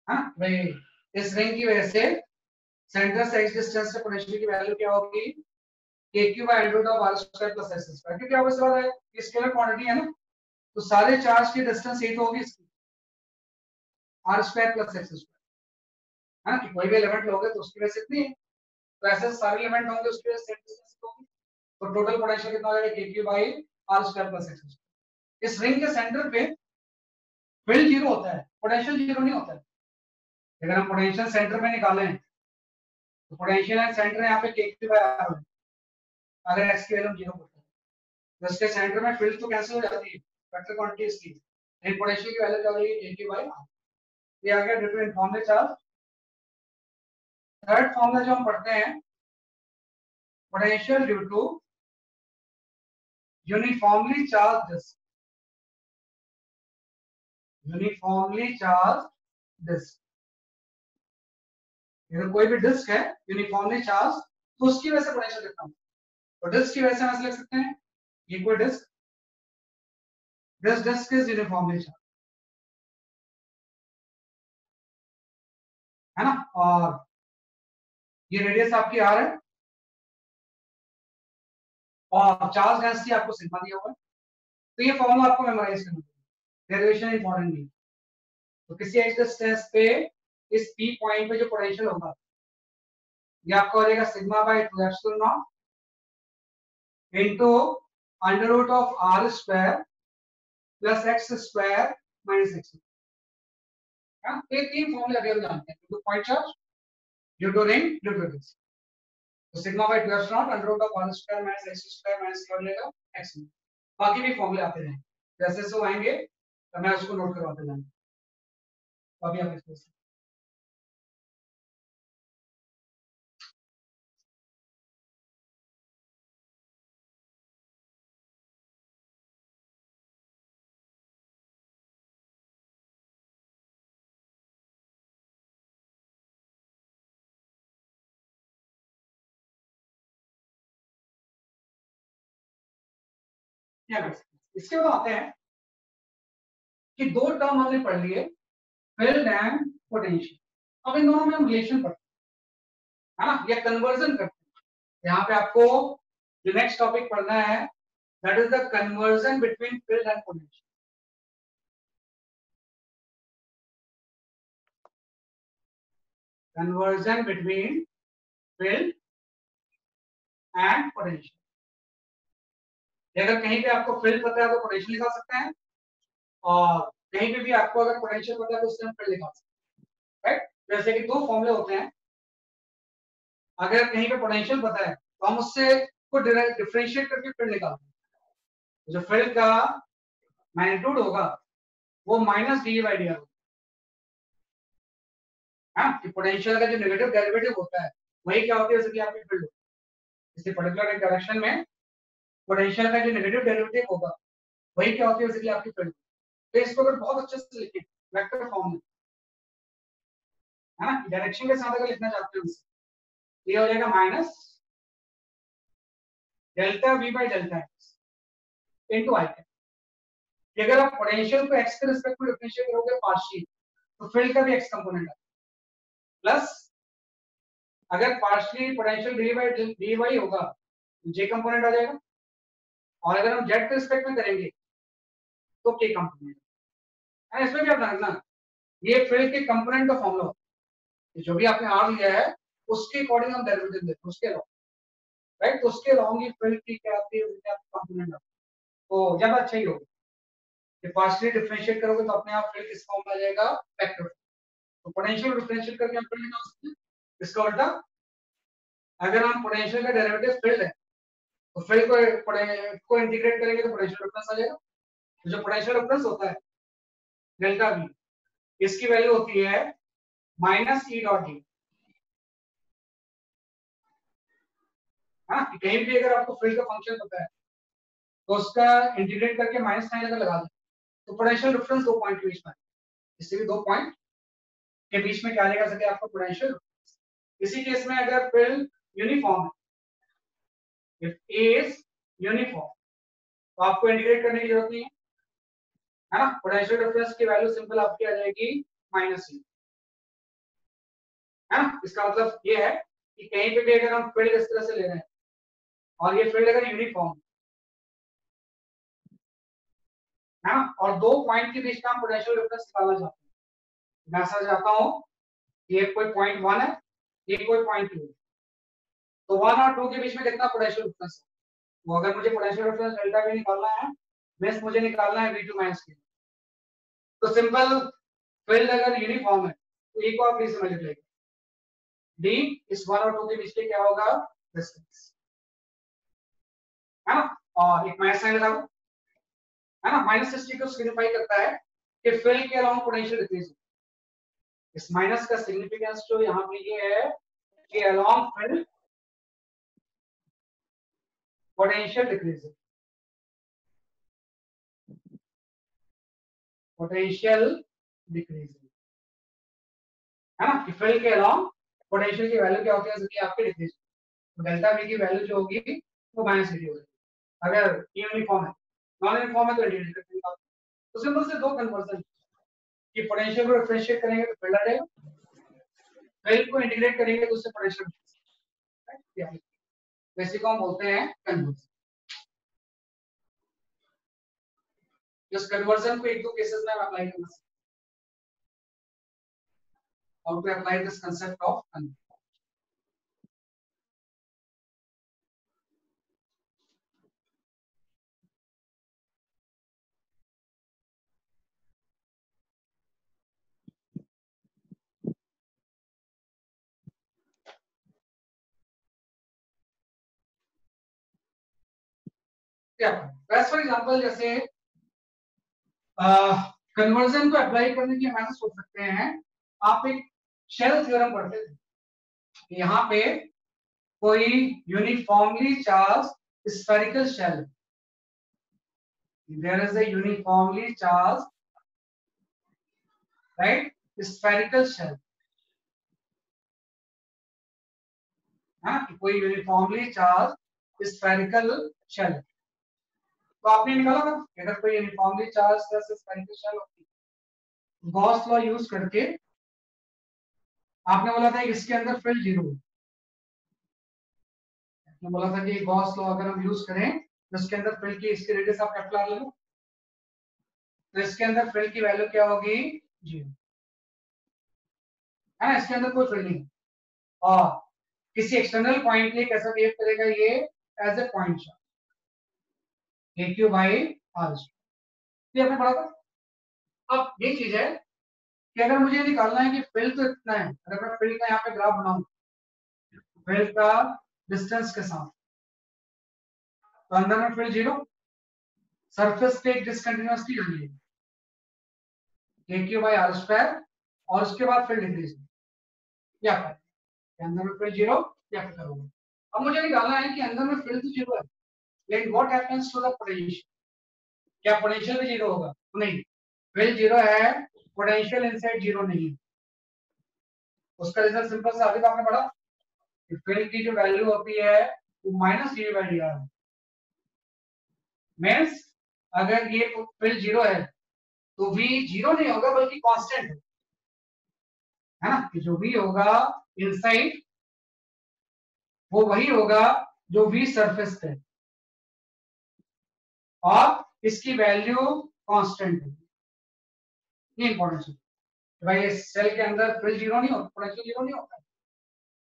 हाँ भाई, इस रिंग की वजह से सेंटर से एक्स डिस्टेंस से पोटेंशियल की वैल्यू क्या होगी, kq by under root of are square plus x square. क्योंकि आपको सवाल है ये स्केलर क्वांटिटी है ना, तो सारे चार्ज की डिस्टेंस यही तो होगी इसकी, R square plus x square. हाँ, कि कोई भी एलिमेंट लोगे तो उसकी वजह से इतनी है, तो ऐसे सारे एलिमेंट होंगे उसकी वजह से सेम डिस्टेंस होगी, तो टोटल पोटेंशियल कितना हो जाएगा, kq by are square plus x square. इस रिंग के सेंटर पे फील्ड जीरो होता है, पोटेंशियल जीरो नहीं होता है। अगर हम पोटेंशियल सेंटर में निकालें तो पोटेंशियल एंड सेंटर यहाँ पे kq बाई आर है, अगर x की वैल्यू जीरो होता है तो इसके सेंटर में फील्ड तो कैंसिल हो जाती है, वेक्टर क्वांटिटी इसकी, लेकिन पोटेंशियल की वैल्यू क्या हो जाएगी, kq बाई आर। ये आ गया due to uniformly charge. Third formula जो हम पढ़ते हैं, potential due to uniformly charge disc. Uniformly charge disc, अगर कोई भी डिस्क है यूनिफॉर्मली चार्ज तो उसकी वजह से पोटेंशियल कितना होगा, तो डिस्क की वजह से हम ऐसे लिख सकते हैं, ये कोई disc, this disc is uniformly charge, है ना, और ये रेडियस आपकी आर है और चार्ज डेंसिटी आपको सिग्मा दिया हुआ है। तो ये फॉर्मूला आपको मेमोराइज करना है, डेरिवेशन इंपॉर्टेंट नहीं। तो किसी एक्स डिस्टेंस पे इस पी पॉइंट पे जो पोटेंशियल होगा ये आपका हो जाएगा sigma by 2 epsilon not into under root of are square plus x square minus x. ये 3 फॉर्मूले अभी हम जानते हैं, due to point charge, due to ring, due to disc. तो sigma by 2 epsilon under root of r square minus x square minus क्या बनेगा x। बाकी भी फॉर्मूले आते रहेंगे, जैसे जैसे वो आएंगे तो मैं उसको नोट करवाते जाऊंगा। तो अभी आप इसको क्या कर सकते हैं। इसके बाद आते हैं कि दो टर्म हमने पढ़ लिए, फील्ड एंड पोटेंशियल। अब इन दोनों में हम रिलेशन पढ़ते हैं, है ना, या कन्वर्जन करते हैं। यहाँ पे आपको जो नेक्स्ट टॉपिक पढ़ना है that is the conversion between field and potential. Conversion between field and potential. अगर कहीं पे आपको फील्ड पता है तो पोटेंशियल निकाल सकते हैं, और कहीं पे भी आपको अगर पोटेंशियल पता है तो उससे हम फील्ड निकाल सकते हैं, राइट। जैसे कि दो फॉर्मूले होते हैं, अगर कहीं पे पोटेंशियल पता है तो हम उससे को डिफरेंशिएट करके फील्ड निकालते हैं। जो फील्ड का मैग्नीट्यूड होगा वो minus D by D R होगा। हाँ, कि पोटेंशियल का जो नेगेटिव डेरिवेटिव होता है वही क्या होती है, जैसे कि आपकी फील्ड इस पर्टिकुलर डायरेक्शन में पोटेंशियल का जो नेगेटिव डेरिवेटिव होगा वही क्या होती है, जैसे कि आपकी फील्ड। तो इसको अगर बहुत अच्छे से लिखें वेक्टर फॉर्म में, है ना, डायरेक्शन के साथ अगर लिखना चाहते हैं ये हो जाएगा minus delta we by delta x into I cap. कि अगर आप पोटेंशियल को एक्स के रिस्पेक्ट में डिफरेंशिएट करोगे पार्शियल तो फील्ड का भी एक्स कंपोनेंट है, प्लस अगर पार्शियली पोटेंशियल डी वाई होगा तो जे कंपोनेंट आ जाएगा, और अगर हम जेड के रिस्पेक्ट में करेंगे तो के कंपोनेंट है। इसमें भी आप ध्यान रखना ये फील्ड के कंपोनेंट का फॉर्मूला होता है, जो भी आपने आर लिया है उसके अकॉर्डिंग हम डेरिवेटिव लेते हैं उसके अलावा, राइट। तो उसके अलावा ये फील्ड की क्या आती है कंपोनेंट, तो ज्यादा अच्छा ही होगा कि पार्शियली डिफरेंशिएट करोगे तो अपने आप फील्ड किस फॉर्म में आ जाएगा, वेक्टर। तो पोटेंशियल डिफरेंशिएट करके हम फील्ड निकाल सकते हैं। इसका उल्टा अगर हम पोटेंशियल का डेरिवेटिव फील्ड है तो फील्ड को इंटीग्रेट करेंगे तो पोटेंशियल डिफरेंस आ जाएगा। तो जो पोटेंशियल डिफरेंस होता है डेल्टा वी, इसकी वैल्यू होती है माइनस ई डॉट डी। हाँ, कहीं भी अगर आपको फील्ड का फंक्शन पता है तो उसका इंटीग्रेट करके माइनस साइन अगर लगा दें तो पोटेंशियल डिफरेंस दो पॉइंट के बीच में, इससे भी दो पॉइंट के बीच में क्या आ जाएगा, सके आपका पोटेंशियल। इसी केस में अगर फील्ड यूनिफॉर्म है, इफ ए इज यूनिफॉर्म, तो आपको इंटीग्रेट करने की जरूरत नहीं है ना। पोटेंशियल डिफरेंस की वैल्यू सिंपल आपकी आ जाएगी माइनस ई, है ना। इसका मतलब ये है कि कहीं पे भी अगर हम फील्ड इस तरह से ले रहे हैं और ये फील्ड अगर यूनिफॉर्म है ना, और दो पॉइंट के बीच का हम पोटेंशियल डिफरेंस निकालना चाहते हैं, मैं ऐसा चाहता हूं ये कोई पॉइंट 1 है, ये कोई पॉइंट 2 है, तो 1 और 2 के बीच में कितना पोटेंशियल डिफरेंस है, वो अगर मुझे पोटेंशियल डिफरेंस डेल्टा वी निकालना है, मींस मुझे निकालना है v2 माइनस के। तो सिंपल फील्ड अगर यूनिफॉर्म है तो e को आप d से मल्टीप्लाई करें, d इस 1 और 2 के बीच के क्या होगा, डिस्टेंस, है ना। और एक माइनस साइन लगा दो, है ना। माइनस इस चीज को सिग्निफाई करता है कि फील्ड के अलावा पोटेंशियल डिक्रीज। इस माइनस का सिग्निफिकेंस जो यहाँ पे ये है कि along field potential decrease, potential decrease, है ना। कि फील्ड के अलोंग पोटेंशियल की वैल्यू क्या होती है, जैसे आपकी डिक्रीज, तो डेल्टा वी की वैल्यू जो होगी वो माइनस डी होगी। अगर यूनिफॉर्म है, नॉन यूनिफॉर्म है तो इंटीग्रेट करेंगे। तो सिंपल से दो कन्वर्जन कि पोटेंशियल को डिफरेंशिएट करेंगे तो फील्ड आ जाएगा, फील्ड को इंटीग्रेट करेंगे तो उससे पोटेंशियल, वैसे को हम बोलते हैं कन्वर्जन। इस कन्वर्जन को एक दो केसेस में अप्लाई करना सकते हैं, और to apply this concept of conversion. क्या बेस्ट फॉर एग्जांपल जैसे कन्वर्जन को अप्लाई करने की हम सोच सकते हैं, आप एक शेल थ्योरम पढ़ते थे, यहाँ पे कोई uniformly charge spherical shell, there is a uniformly charge right spherical shell, हाँ कोई यूनिफॉर्मली चार्ज स्फेरिकल शेल, तो आपने निकाला ना अगर कोई यूनिफॉर्मली चार्ज स्फेरिकल शेल होती, गॉस लॉ यूज करके आपने बोला था कि इसके अंदर फील्ड जीरो है, आपने बोला था कि गॉस लॉ अगर हम यूज करें तो इसके अंदर फील्ड की इसकी रेडियस आप कैपिटल ले लो, तो इसके अंदर फील्ड की वैल्यू क्या होगी जीरो, है ना, इसके अंदर कोई फील्ड नहीं, और किसी एक्सटर्नल पॉइंट के लिए कैसा बिहेव करेगा ये as a point charge AQ by R, ये आपने पढ़ा था। अब ये चीज है कि अगर मुझे निकालना है कि फील्ड तो इतना है, अगर मैं फील्ड का यहाँ पे ग्राफ बनाऊं फील्ड का डिस्टेंस के साथ, तो अंदर में फील्ड जीरो, सरफेस पे एक डिसकंटिन्यूअसली आ रही है AQ बाई R स्क्वायर, और उसके बाद फील्ड इंक्रीज या फिर अंदर में फील्ड जीरो या फिर करोगे। अब मुझे निकालना है कि अंदर में फील्ड तो जीरो है, लेकिन what happens to the potential, क्या पोटेंशियल भी जीरो होगा? तो नहीं, फील्ड जीरो है, पोटेंशियल इनसाइड जीरो नहीं है। उसका रिजल्ट सिंपल सा अभी तो आपने पढ़ा कि फील्ड की जो वैल्यू होती है वो minus D by D R है, मींस अगर ये फील्ड जीरो है तो v जीरो नहीं होगा बल्कि कांस्टेंट है ना, कि जो v होगा इनसाइड वो वही होगा जो v सरफेस पे, और इसकी वैल्यू कांस्टेंट है। ये इंपॉर्टेंट है भाई, इस सेल के अंदर फील्ड जीरो नहीं होता, पोटेंशियल जीरो नहीं होता,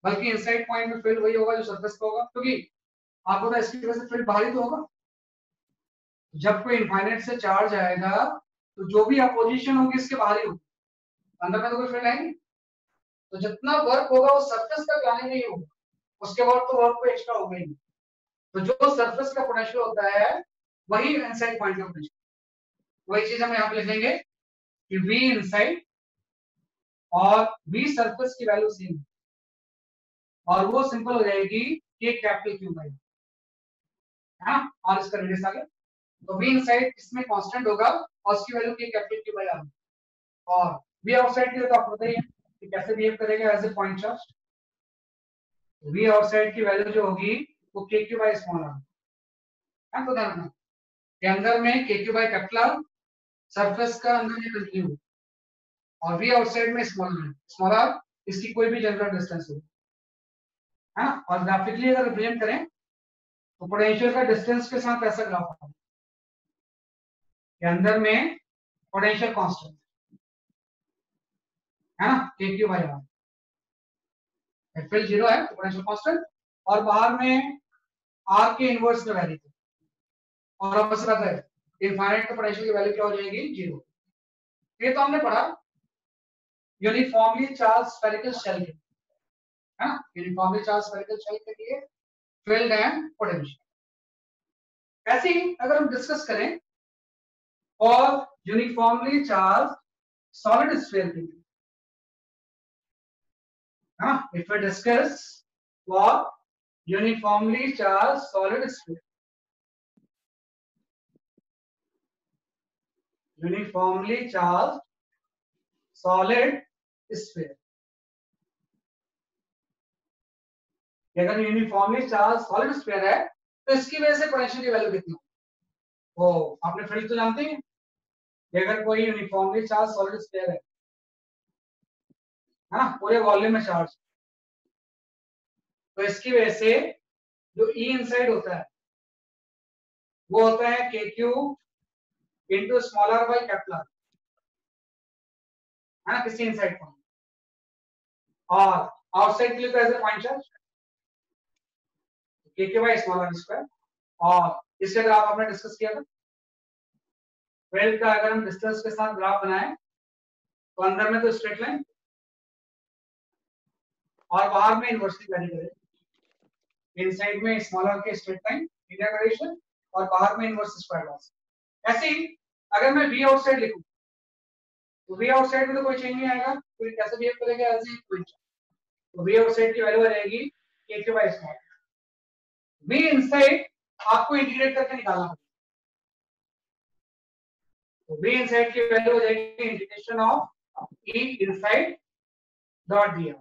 बल्कि इनसाइड पॉइंट में फील्ड वही होगा जो सरफेस पे होगा, क्योंकि आपको तो इसकी वजह से फील्ड बाहर ही तो होगा। जब कोई इनफाइनाइट से चार्ज आएगा तो जो भी अपोजिशन होगी इसके बाहर ही होगी, अंदर में तो कोई फील्ड है नहीं, तो जितना वर्क होगा वो सरफेस तक लाने में ही होगा, उसके बाद तो वर्क कोई एक्स्ट्रा होगा ही नहीं। तो जो सरफेस का पोटेंशियल होता है वही इनसाइड पॉइंट का पोटेंशियल, वही चीज हम यहाँ पे लिखेंगे कि v इनसाइड और v सरफेस की वैल्यू सेम, और वो सिंपल हो जाएगी k कैपिटल Q बाई, है ना, और इसका रेडियस आ गया, तो v इनसाइड इसमें कांस्टेंट होगा और उसकी value k capital Q by r, और v आउटसाइड के लिए तो आपको पता ही है कि कैसे बिहेव करेगा as a point charge, v outside की वैल्यू जो होगी वो kq बाई स्मॉल r है, तो ध्यान रखना के अंदर में kq by capital R, surface का अंदर में कंटिन्यू, और v आउटसाइड में स्मॉल r इसकी कोई भी जनरल डिस्टेंस हो, है ना, और ग्राफिकली अगर रिप्रेजेंट करें तो पोटेंशियल का डिस्टेंस के साथ ऐसा ग्राफ आता है के अंदर में पोटेंशियल कांस्टेंट है ना kq by r, field zero है तो पोटेंशियल कांस्टेंट, और बाहर में r के इनवर्स में वैल्यू, और अब बस पता है इनफाइनाइट का पोटेंशियल की वैल्यू क्या हो जाएगी जीरो। ये तो हमने पढ़ा यूनिफॉर्मली चार्ज स्फेरिकल शेल के, है ना, यूनिफॉर्मली चार्ज स्फेरिकल शेल के लिए फील्ड एंड पोटेंशियल। ऐसे ही अगर हम डिस्कस करें और यूनिफॉर्मली चार्ज सॉलिड स्फीयर के लिए, हाँ, if we discuss for uniformly charge solid sphere, uniformly charge solid sphere, अगर यूनिफॉर्मली चार्ज सॉलिड स्फीयर है तो इसकी वजह से पोटेंशियल की वैल्यू कितनी होगी? वो आपने फील्ड तो जानते हैं कि अगर कोई यूनिफॉर्मली चार्ज सॉलिड स्फीयर है ना, पूरे वॉल्यूम में चार्ज, तो इसकी वजह से जो E इनसाइड होता है वो होता है KQ into small r by capital R, है ना, किसी इनसाइड पॉइंट, और आउटसाइड के लिए तो as a point charge KQ by small r square, और इसके ग्राफ आपने डिस्कस किया था, फील्ड का अगर हम डिस्टेंस के साथ ग्राफ बनाएं तो अंदर में तो स्ट्रेट लाइन और बाहर में इनवर्सली वैरी करें, इनसाइड में स्मॉल r के स्ट्रेट लाइन लीनियर डायरेक्शन और बाहर में इनवर्स स्क्वायर लॉस। ऐसे ही अगर मैं वी आउटसाइड लिखूं तो वी आउटसाइड में तो कोई चेंज नहीं आएगा, कोई कैसे बिहेव करेगा ऐसे ही कोई। तो वी आउटसाइड की वैल्यू आ जाएगी k q by small. V inside आपको इंटीग्रेट करके निकालना होगा, तो वी इनसाइड की वैल्यू हो जाएगी integration of E inside dot D है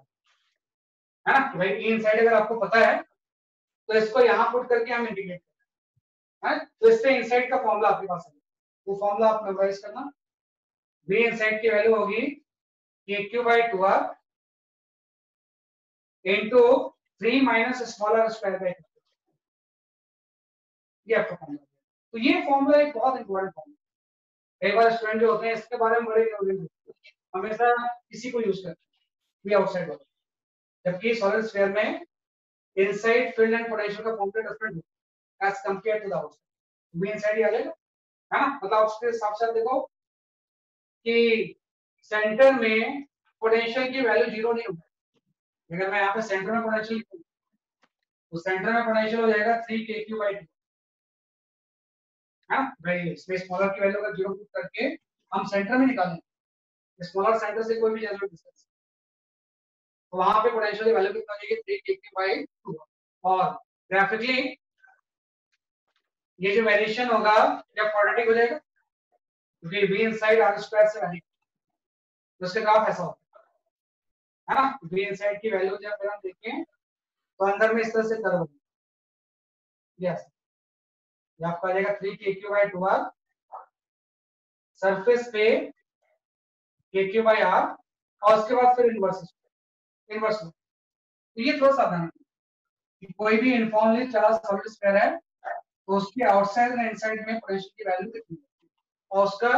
ना। भाई ई इनसाइड अगर आपको पता है तो इसको यहां पुट करके हम इंटीग्रेट करते हैं, तो इससे इनसाइड का फॉर्मूला आपके पास है, वो फॉर्मूला आप मेमोराइज करना। वी इनसाइड की वैल्यू होगी k q by 2r into 3 minus small R square by 2, ये आपका फॉर्मूला। तो ये फॉर्मूला एक बहुत इंपॉर्टेंट फॉर्मूला, कई बार स्टूडेंट जो होते हैं इसके बारे में बड़े हमेशा इसी को यूज करते हैं वी आउटसाइड वाला, जबकि सॉलिड स्फीयर में इनसाइड फील्ड एंड पोटेंशियल का फॉर्मूला डिफरेंट है as compared to the outside. V inside ही आ जाएगा, है ना। मतलब उसके हिसाब से देखो कि सेंटर में पोटेंशियल की वैल्यू जीरो नहीं होगी। अगर मैं यहाँ पे सेंटर में पोटेंशियल लिखूं तो सेंटर में पोटेंशियल हो जाएगा 3kq बाई 2, हाँ भाई। इसमें स्मॉलर की वैल्यू अगर जीरो पुट करके हम सेंटर में निकालें, स्मॉलर सेंटर से कोई भी जनरल डिस्टेंस, तो वहां पे पोटेंशियल की वैल्यू कितना हो जाएगी 3kq बाई 2। और ग्राफिकली ये जो वेरिएशन होगा या क्वाड्रेटिक हो जाएगा, क्योंकि v इनसाइड r स्क्वायर से वैल्यू, तो उसका ग्राफ ऐसा होता है ना। v इनसाइड की वैल्यू जब हम देखें तो अंदर में इस तरह से कर्व होगा, यस ये आपका आ जाएगा 3kq बाई 2r, सरफेस पे kq बाई r, और उसके बाद फिर इनवर्स इनवर्स। तो ये थोड़ा सावधान कि कोई भी यूनिफॉर्मली चला सॉलिड स्फीयर है तो उसकी आउटसाइड और इनसाइड में पोटेंशियल की वैल्यू कितनी है और उसका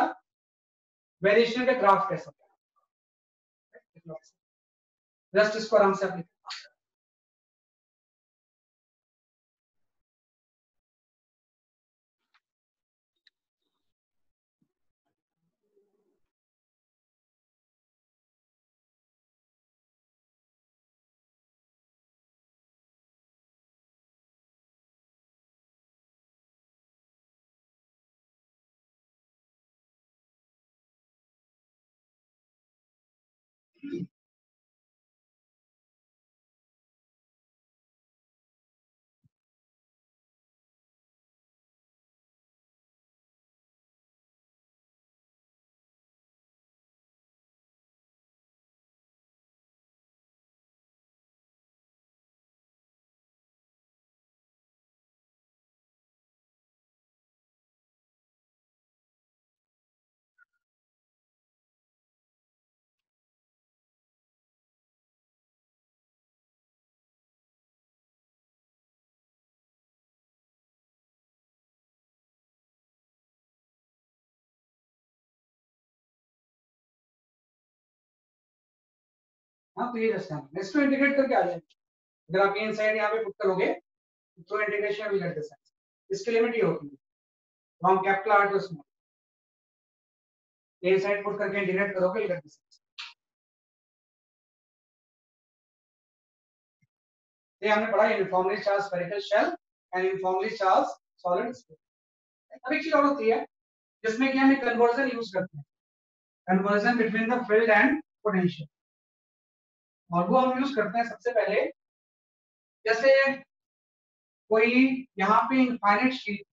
वेरिएशन का ग्राफ कैसा है, जस्ट इसको आराम से अप्लाई। हाँ तो ये रास्ता है, इसको इंटीग्रेट करके आ जाएगा। अगर आप ये इनसाइड यहाँ पे पुट करोगे तो इंटीग्रेशन विल गेट दिस, इसकी लिमिट ये होती है from capital R to small, ये साइड पुट करके इंटीग्रेट करोगे विल गेट दिस। ये हमने पढ़ा uniformly charge spherical shell and uniformly charge solid sphere. अब एक चीज और होती है जिसमें कि हम एक कन्वर्जन यूज करते हैं, conversion between the field and potential, और वो हम यूज करते हैं सबसे पहले। जैसे कोई यहाँ पे इनफाइनाइट शीट,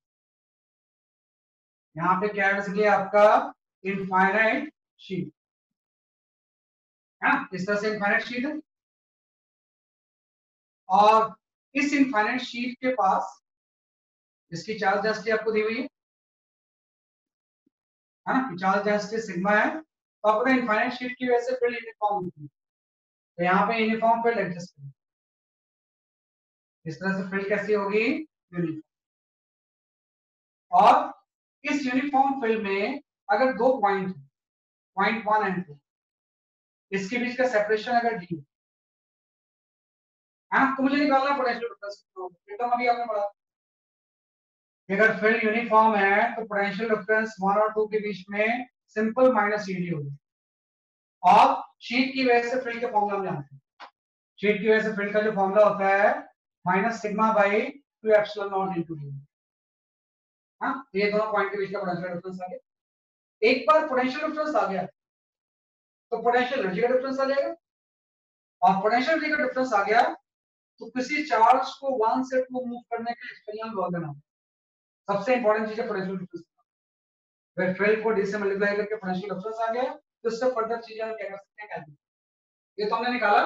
यहाँ पे क्या है बेसिकली आपका इनफाइनाइट शीट है ना, इस तरह से इनफाइनाइट शीट है, और इस इनफाइनाइट शीट के पास इसकी चार्ज डेंसिटी आपको दी हुई है ना, चार्ज डेंसिटी सिग्मा है, तो आपको इनफाइनाइट शीट की वजह से फील्ड यूनिफॉर्म होती है, तो यहाँ पे यूनिफॉर्म फील्ड एडजस्ट करें, इस तरह से फील्ड कैसी होगी यूनिफॉर्म। और इस यूनिफॉर्म फील्ड में अगर दो पॉइंट, पॉइंट 1 एंड 2, इसके बीच का सेपरेशन अगर डी है तो मुझे निकालना पोटेंशियल डिफरेंस, एकदम अभी आपने पढ़ा अगर फील्ड यूनिफॉर्म है तो पोटेंशियल डिफरेंस 1 और 2 के बीच में सिंपल माइनस ईडी होगी। और शीट की वजह से फील्ड के फॉर्मूला हम जानते हैं, शीट की वजह से फील्ड का जो फॉर्मूला होता है minus sigma by 2 epsilon not into D, हाँ, ये दोनों पॉइंट के बीच का पोटेंशियल डिफरेंस आ गया। एक बार पोटेंशियल डिफरेंस आ गया तो पोटेंशियल एनर्जी का डिफरेंस आ जाएगा, और पोटेंशियल एनर्जी का डिफरेंस आ गया तो किसी चार्ज को 1 से 2 मूव करने के एक्सटर्नल वर्क देना। सबसे इंपॉर्टेंट चीज है पोटेंशियल डिफरेंस। फिर फील्ड को डी से मल्टीप्लाई करके पोटेंशियल डिफरेंस आ गया, तो इससे फर्दर चीजें हम क्या कर सकते हैं, कैलकुलेट। ये तो हमने निकाला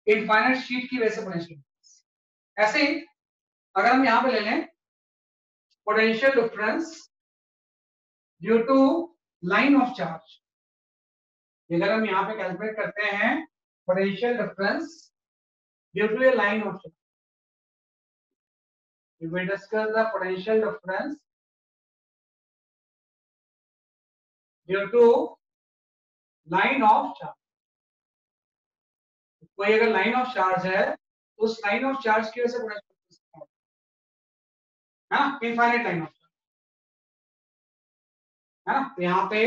इनफाइनाइट शीट की वजह से पोटेंशियल। ऐसे ही अगर हम यहां पे ले लें potential difference due to line of charge, अगर हम यहां पे कैलकुलेट करते हैं potential difference due to a line of charge, we will discuss the potential difference due to line of charge। कोई अगर लाइन ऑफ चार्ज है तो उस लाइन ऑफ चार्ज की वजह से potential infinite line of charge है ना। तो यहाँ पे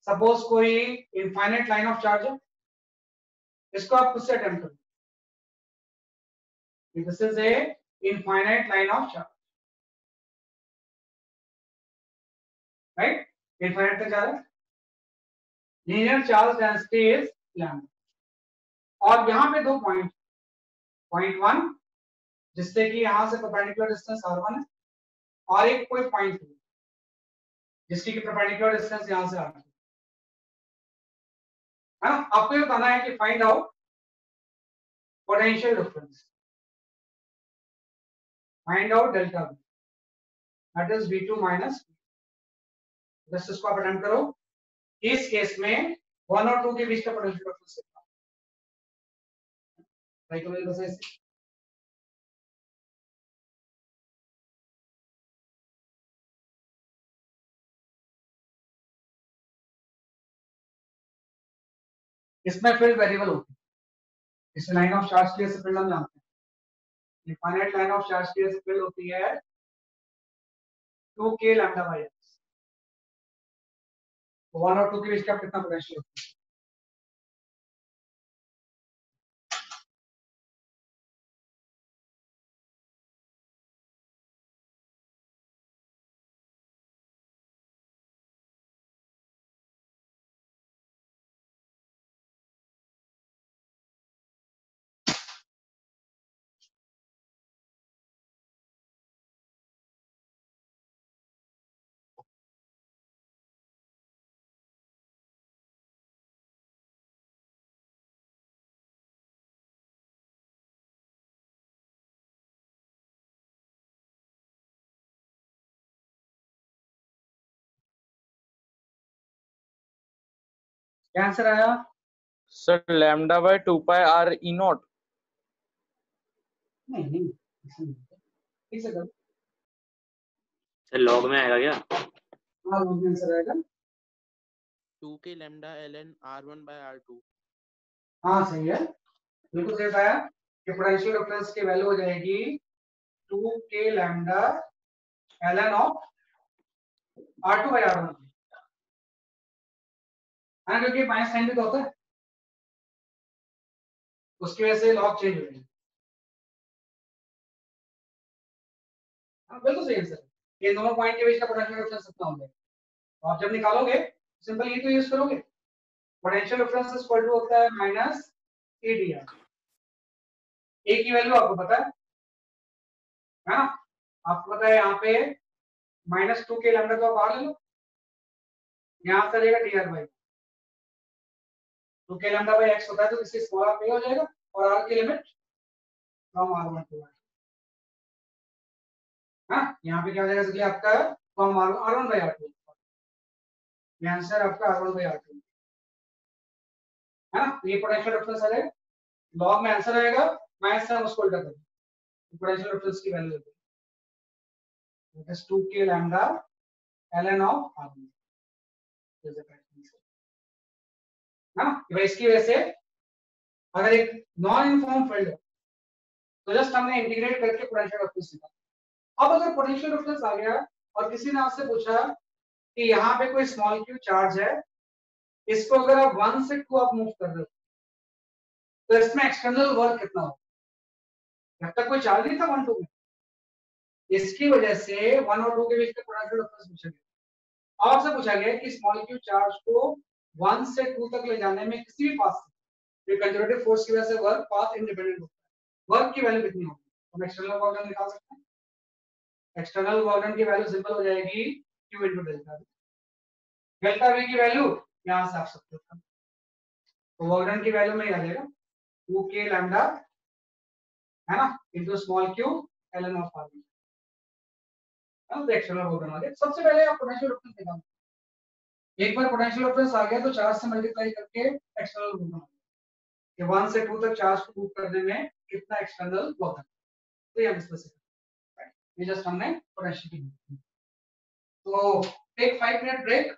सपोज कोई इनफाइनाइट लाइन ऑफ चार्ज है, इसको आप खुद से अटेम्प्ट करो। This is A infinite line of charge, right. Infinite तक जा रहा है, linear charge density is lambda. और यहाँ पे दो पॉइंट, पॉइंट 1 जिससे कि यहां से परपेंडिकुलर डिस्टेंस r1 है, और एक कोई पॉइंट 2 जिसकी की परपेंडिकुलर डिस्टेंस यहां से r2 है ना। आपको ये बताना है कि find out potential difference, find out delta V, that is V2 minus. Just इसको आप अटेम्प्ट करो। इस केस में 1 और 2 के बीच का पोटेंशियल डिफरेंस कितना है, ट्राई करो जरा से। इसमें फील्ड वेरिएबल होती है, इस लाइन ऑफ चार्ज की वजह से फील्ड हम जानते हैं। इनफाइनाइट लाइन ऑफ चार्ज की वजह से फील्ड होती है 2k लैम्डा बाय x। 1 और 2 के बीच का कितना पोटेंशियल होता है, क्या आंसर आया? Sir lambda by 2 pi r e not. नहीं नहीं, ठीक से करो। सर लॉग में आएगा क्या? हाँ, लॉग में आंसर आएगा। 2k lambda ln r1 bye r2। हाँ सही है, बिल्कुल सही बताया कि पोटेंशियल डिफरेंस की वैल्यू हो जाएगी 2k lambda ln of r2 bye r1 है ना, क्योंकि माइनस साइन भी तो होता है, उसकी वजह से लॉग चेंज हो जाएगा। हाँ बिल्कुल सही आंसर। ये दोनों पॉइंट के बीच का पोटेंशियल डिफरेंस कितना हो जाएगा, तो आप जब निकालोगे सिंपल ये तो यूज करोगे, potential difference is equal to होता है माइनस ADR। ए की वैल्यू आपको पता है ना, आपको पता है यहाँ पे माइनस 2k लैम्डा को आप बाहर ले लो, यहाँ से रहेगा dr by 2k lambda by x होता है, तो इससे स्मॉल r हो जाएगा, और r की limit from r1 to r। हाँ, यहाँ पे क्या हो जाएगा इसलिए आपका फ्रॉम r1 बाई r2, ये आंसर आपका r1 बाई r2 है ना। ये पोटेंशियल डिफरेंस आ जाएगा, लॉग में आंसर आएगा, माइनस से हम उसको उल्टा करेंगे, पोटेंशियल डिफरेंस की वैल्यू देते हैं, that is 2k lambda ln of r1 है ना। इसकी वजह से अगर एक नॉन यूनिफॉर्म फील्ड है तो जस्ट हमने इंटीग्रेट करके पोटेंशियल डिफरेंस निकाला। अब अगर पोटेंशियल डिफरेंस आ गया और किसी ने आपसे पूछा कि यहाँ पे कोई स्मॉल q चार्ज है, इसको अगर आप 1 से 2 आप मूव कर रहे हो तो इसमें एक्सटर्नल वर्क कितना हो, जब तक कोई चार्ज नहीं था 1 2 में, इसकी वजह से 1 और 2 के बीच का पोटेंशियल डिफरेंस पूछा गया। अब आपसे पूछा गया कि स्मॉल q चार्ज को 1 से 2 तक ले जाने में किसी भी पाथ से कंजर्वेटिव फोर्स की वजह से वर्क पाथ इंडिपेंडेंट होता है, वर्क की वैल्यू कितनी होगी? हम एक्सटर्नल वर्क डन निकाल सकते हैं। एक्सटर्नल वर्क डन की वैल्यू सिंपल हो जाएगी q into delta v। Delta v की वैल्यू यहां से आप सकते हो, तो वर्क डन की वैल्यू में आ जाएगा 2k लैम्डा, है ना, into small q ln of r। तो एक्सटर्नल वर्क डन आ गया। सबसे पहले आप पोटेंशियल डिफरेंस निकालो। एक बार पोटेंशियल डिफरेंस आ गया तो चार्ज से मल्टीप्लाई करके एक्सटर्नल वर्क डन, ये 1 से 2 तक चार्ज को मूव करने में कितना एक्सटर्नल वर्क डन, तो ये हम इसमें से राइट, ये जस्ट हमने पोटेंशियल की। तो टेक 5 मिनट ब्रेक,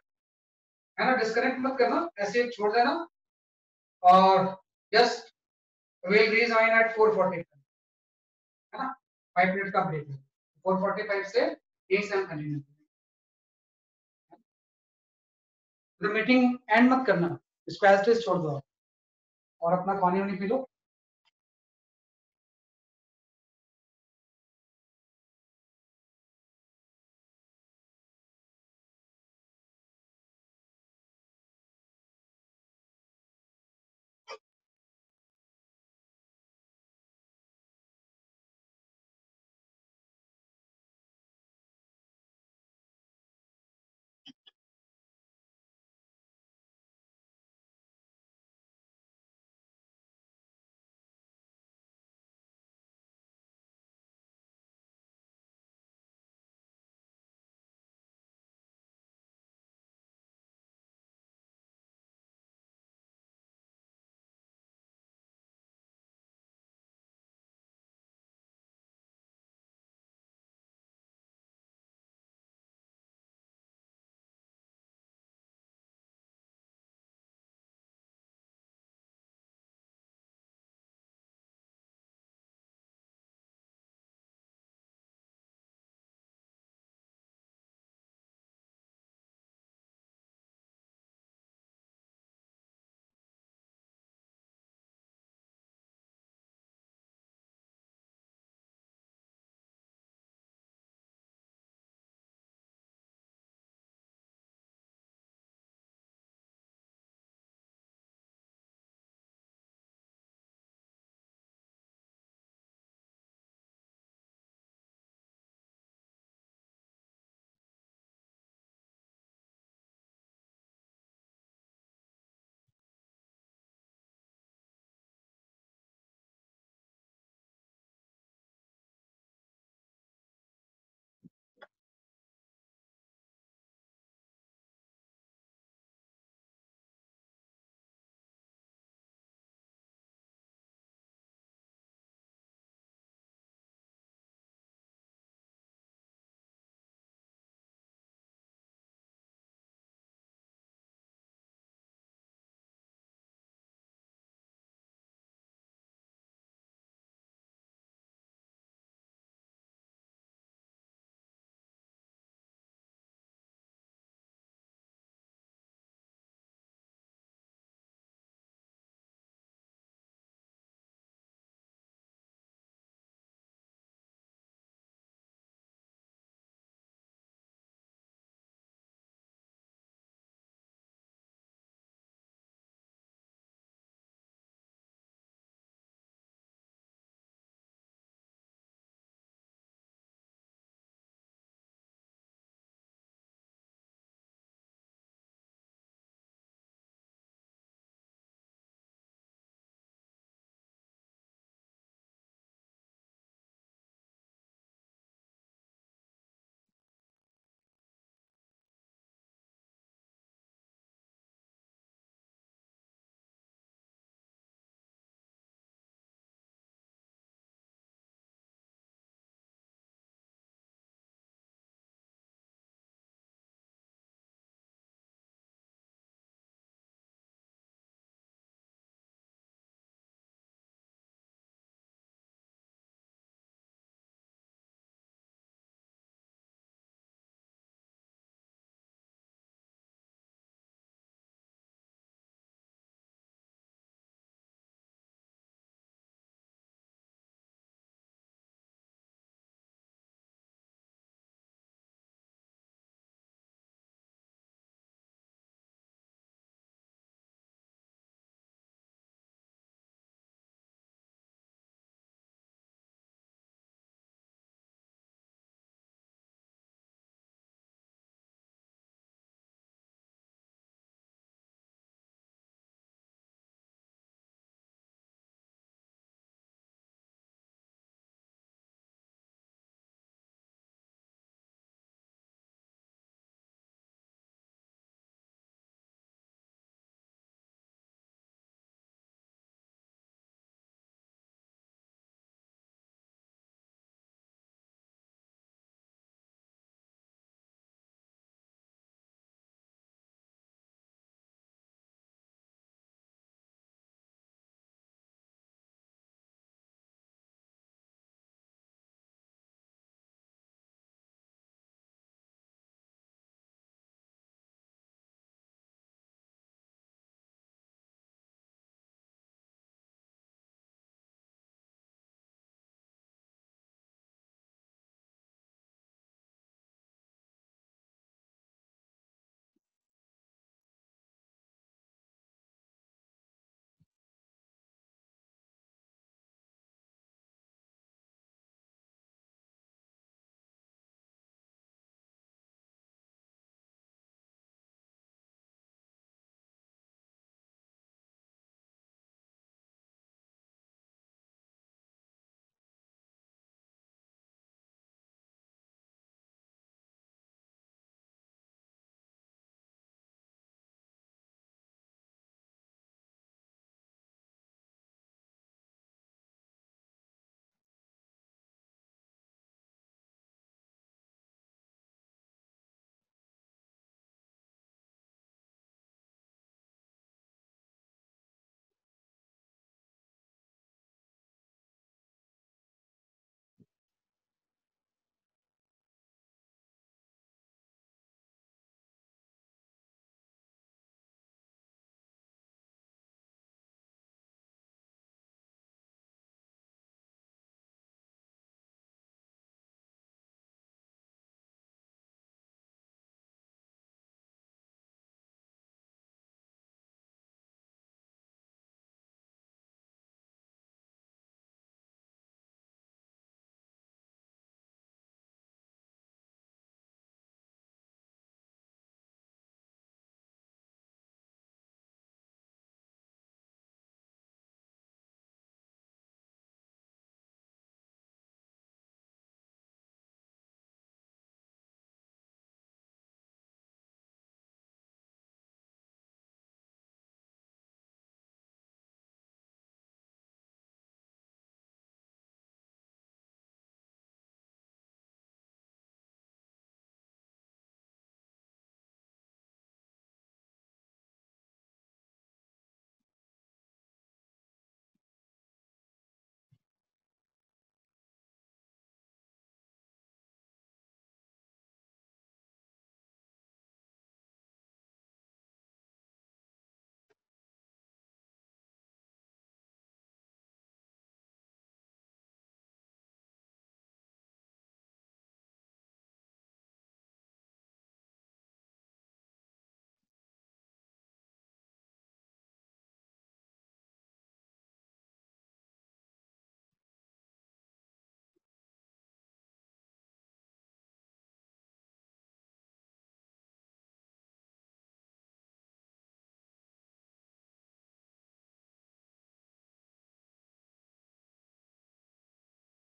है ना, डिस्कनेक्ट मत करना, ऐसे छोड़ देना, और जस्ट विल रीजॉइन एट 4:45, है ना, 5 मिनट का ब्रेक है। 4:45 से यही से हम कंटिन्यू करेंगे। तो मीटिंग एंड मत करना, इसको एज इट इज छोड़ दो और अपना पानी वानी पी लो।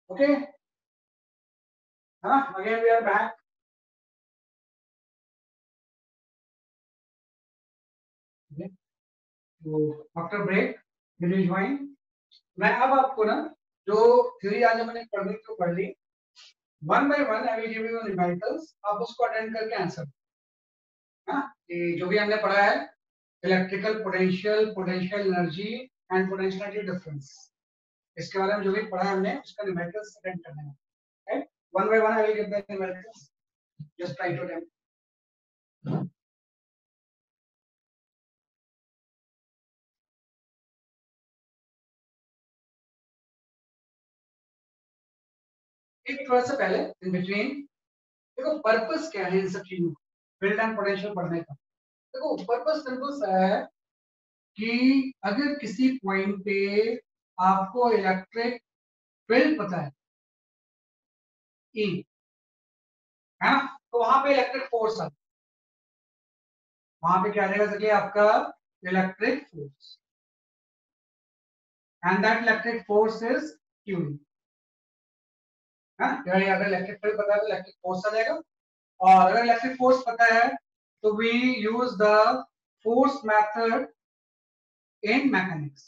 ओके, हाँ, अगेन वी आर बैक। तो after break did you join? मैं अब आपको ना जो थ्योरी आज मैंने पढ़नी तो पढ़ ली, one by one I will give you numericals, आप उसको अटेंड करके आंसर, हाँ, ये जो भी हमने पढ़ा है electrical potential, potential energy and potential energy difference, इसके बारे में जो भी पढ़ा है हमने उसका न्यूमेरिकल्स अटेंड करना है, right? One by one I will give the numericals, just try to attempt. एक थोड़ा सा पहले इन बिटवीन, देखो पर्पस क्या है इन सब चीजों का, फील्ड एंड पोटेंशियल पढ़ने का। देखो पर्पस सिंपल सा है कि अगर किसी पॉइंट पे आपको इलेक्ट्रिक फील्ड पता है ई, है ना, तो वहां पे इलेक्ट्रिक फोर्स आता है, वहां पे क्या रहेगा सके आपका electric force, and that electric force is Q, है ना। अगर इलेक्ट्रिक फील्ड पता है तो इलेक्ट्रिक फोर्स आ जाएगा, और अगर इलेक्ट्रिक फोर्स पता है तो we use the force method in mechanics.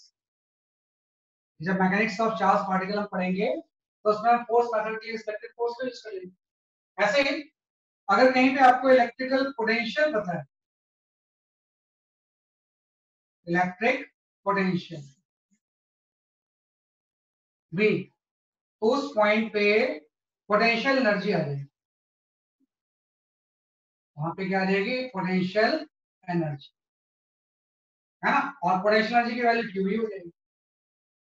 जब मैकेनिक्स ऑफ चार्ज पार्टिकल हम पढ़ेंगे तो उसमें हम फोर्स मेथड के लिए इलेक्ट्रिक फोर्स को यूज करेंगे। ऐसे ही अगर कहीं पे आपको इलेक्ट्रिकल पोटेंशियल पता है, इलेक्ट्रिक पोटेंशियल वी, तो उस पॉइंट पे पोटेंशियल एनर्जी आ जाएगी, वहां पे क्या आ जाएगी पोटेंशियल एनर्जी, है ना, और पोटेंशियल एनर्जी की वैल्यू क्यू ही हो जाएगी।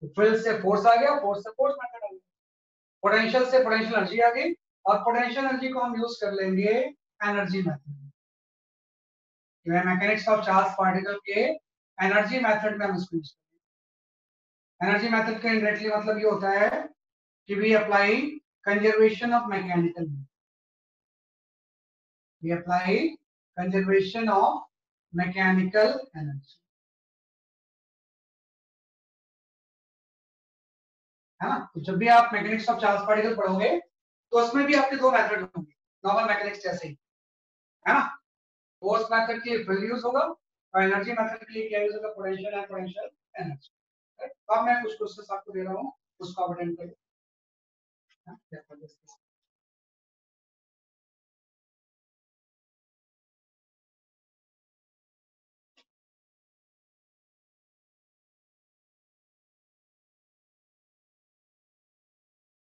तो फील्ड से फोर्स आ गया, फोर्स से फोर्स मेथड आ गया, पोटेंशियल से पोटेंशियल एनर्जी आ गई, और पोटेंशियल एनर्जी को हम यूज कर लेंगे energy method, mechanics of charge particle के एनर्जी मेथड में हम इसको यूज करेंगे। एनर्जी मेथड का इनडायरेक्टली मतलब ये होता है कि we apply conservation of mechanical, we apply conservation of mechanical energy, है ना। तो जब भी आप मैकेनिक्स ऑफ चार्ज पार्टिकल पढ़ोगे तो उसमें भी आपके दो मेथड होंगे, नॉर्मल मैकेनिक्स जैसे ही, है ना। फोर्स मेथड के लिए फील्ड यूज होगा और एनर्जी मेथड के लिए क्या यूज होगा, पोटेंशियल एंड पोटेंशियल एनर्जी। तो अब मैं कुछ क्वेश्चंस आपको दे रहा हूं, उसको आप अटेंड करिए।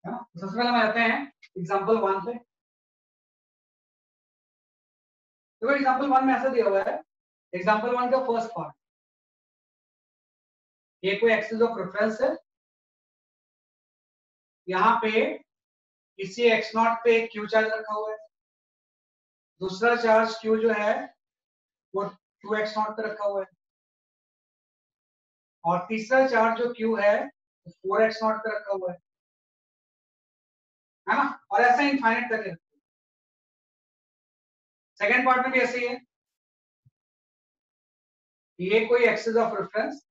है ना, तो सबसे पहले हम आते हैं एग्जांपल 1 पे। देखो एग्जांपल 1 में ऐसा दिया हुआ है, एग्जांपल 1 का फर्स्ट पार्ट, ये कोई एक्सिस ऑफ रेफरेंस है, यहाँ पे किसी x0 पे q चार्ज रखा हुआ है, दूसरा चार्ज q जो है वो 2x0 पे रखा हुआ है, और तीसरा चार्ज जो q है वो 4x0 पे रखा हुआ है ना, और ऐसा इनफाइनाइट तक है। सेकेंड पार्ट में भी ऐसे ही है, ये कोई एक्सिस ऑफ रेफरेंस,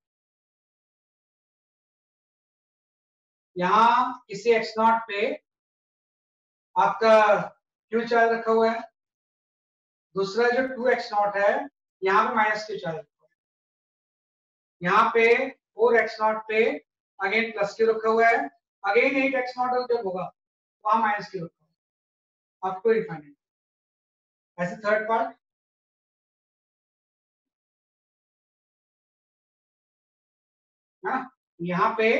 यहाँ किसी x0 पे आपका q चार्ज रखा हुआ है, दूसरा जो 2x0 है यहाँ पे माइनस q चार्ज, यहाँ पे 4x0 पे अगेन प्लस q रखा हुआ है, अगेन 8x0 जब होगा वहां माइनस q रखा हुआ है, आपको इनफाइनाइट। ऐसे थर्ड पार्ट, हाँ, यहाँ पे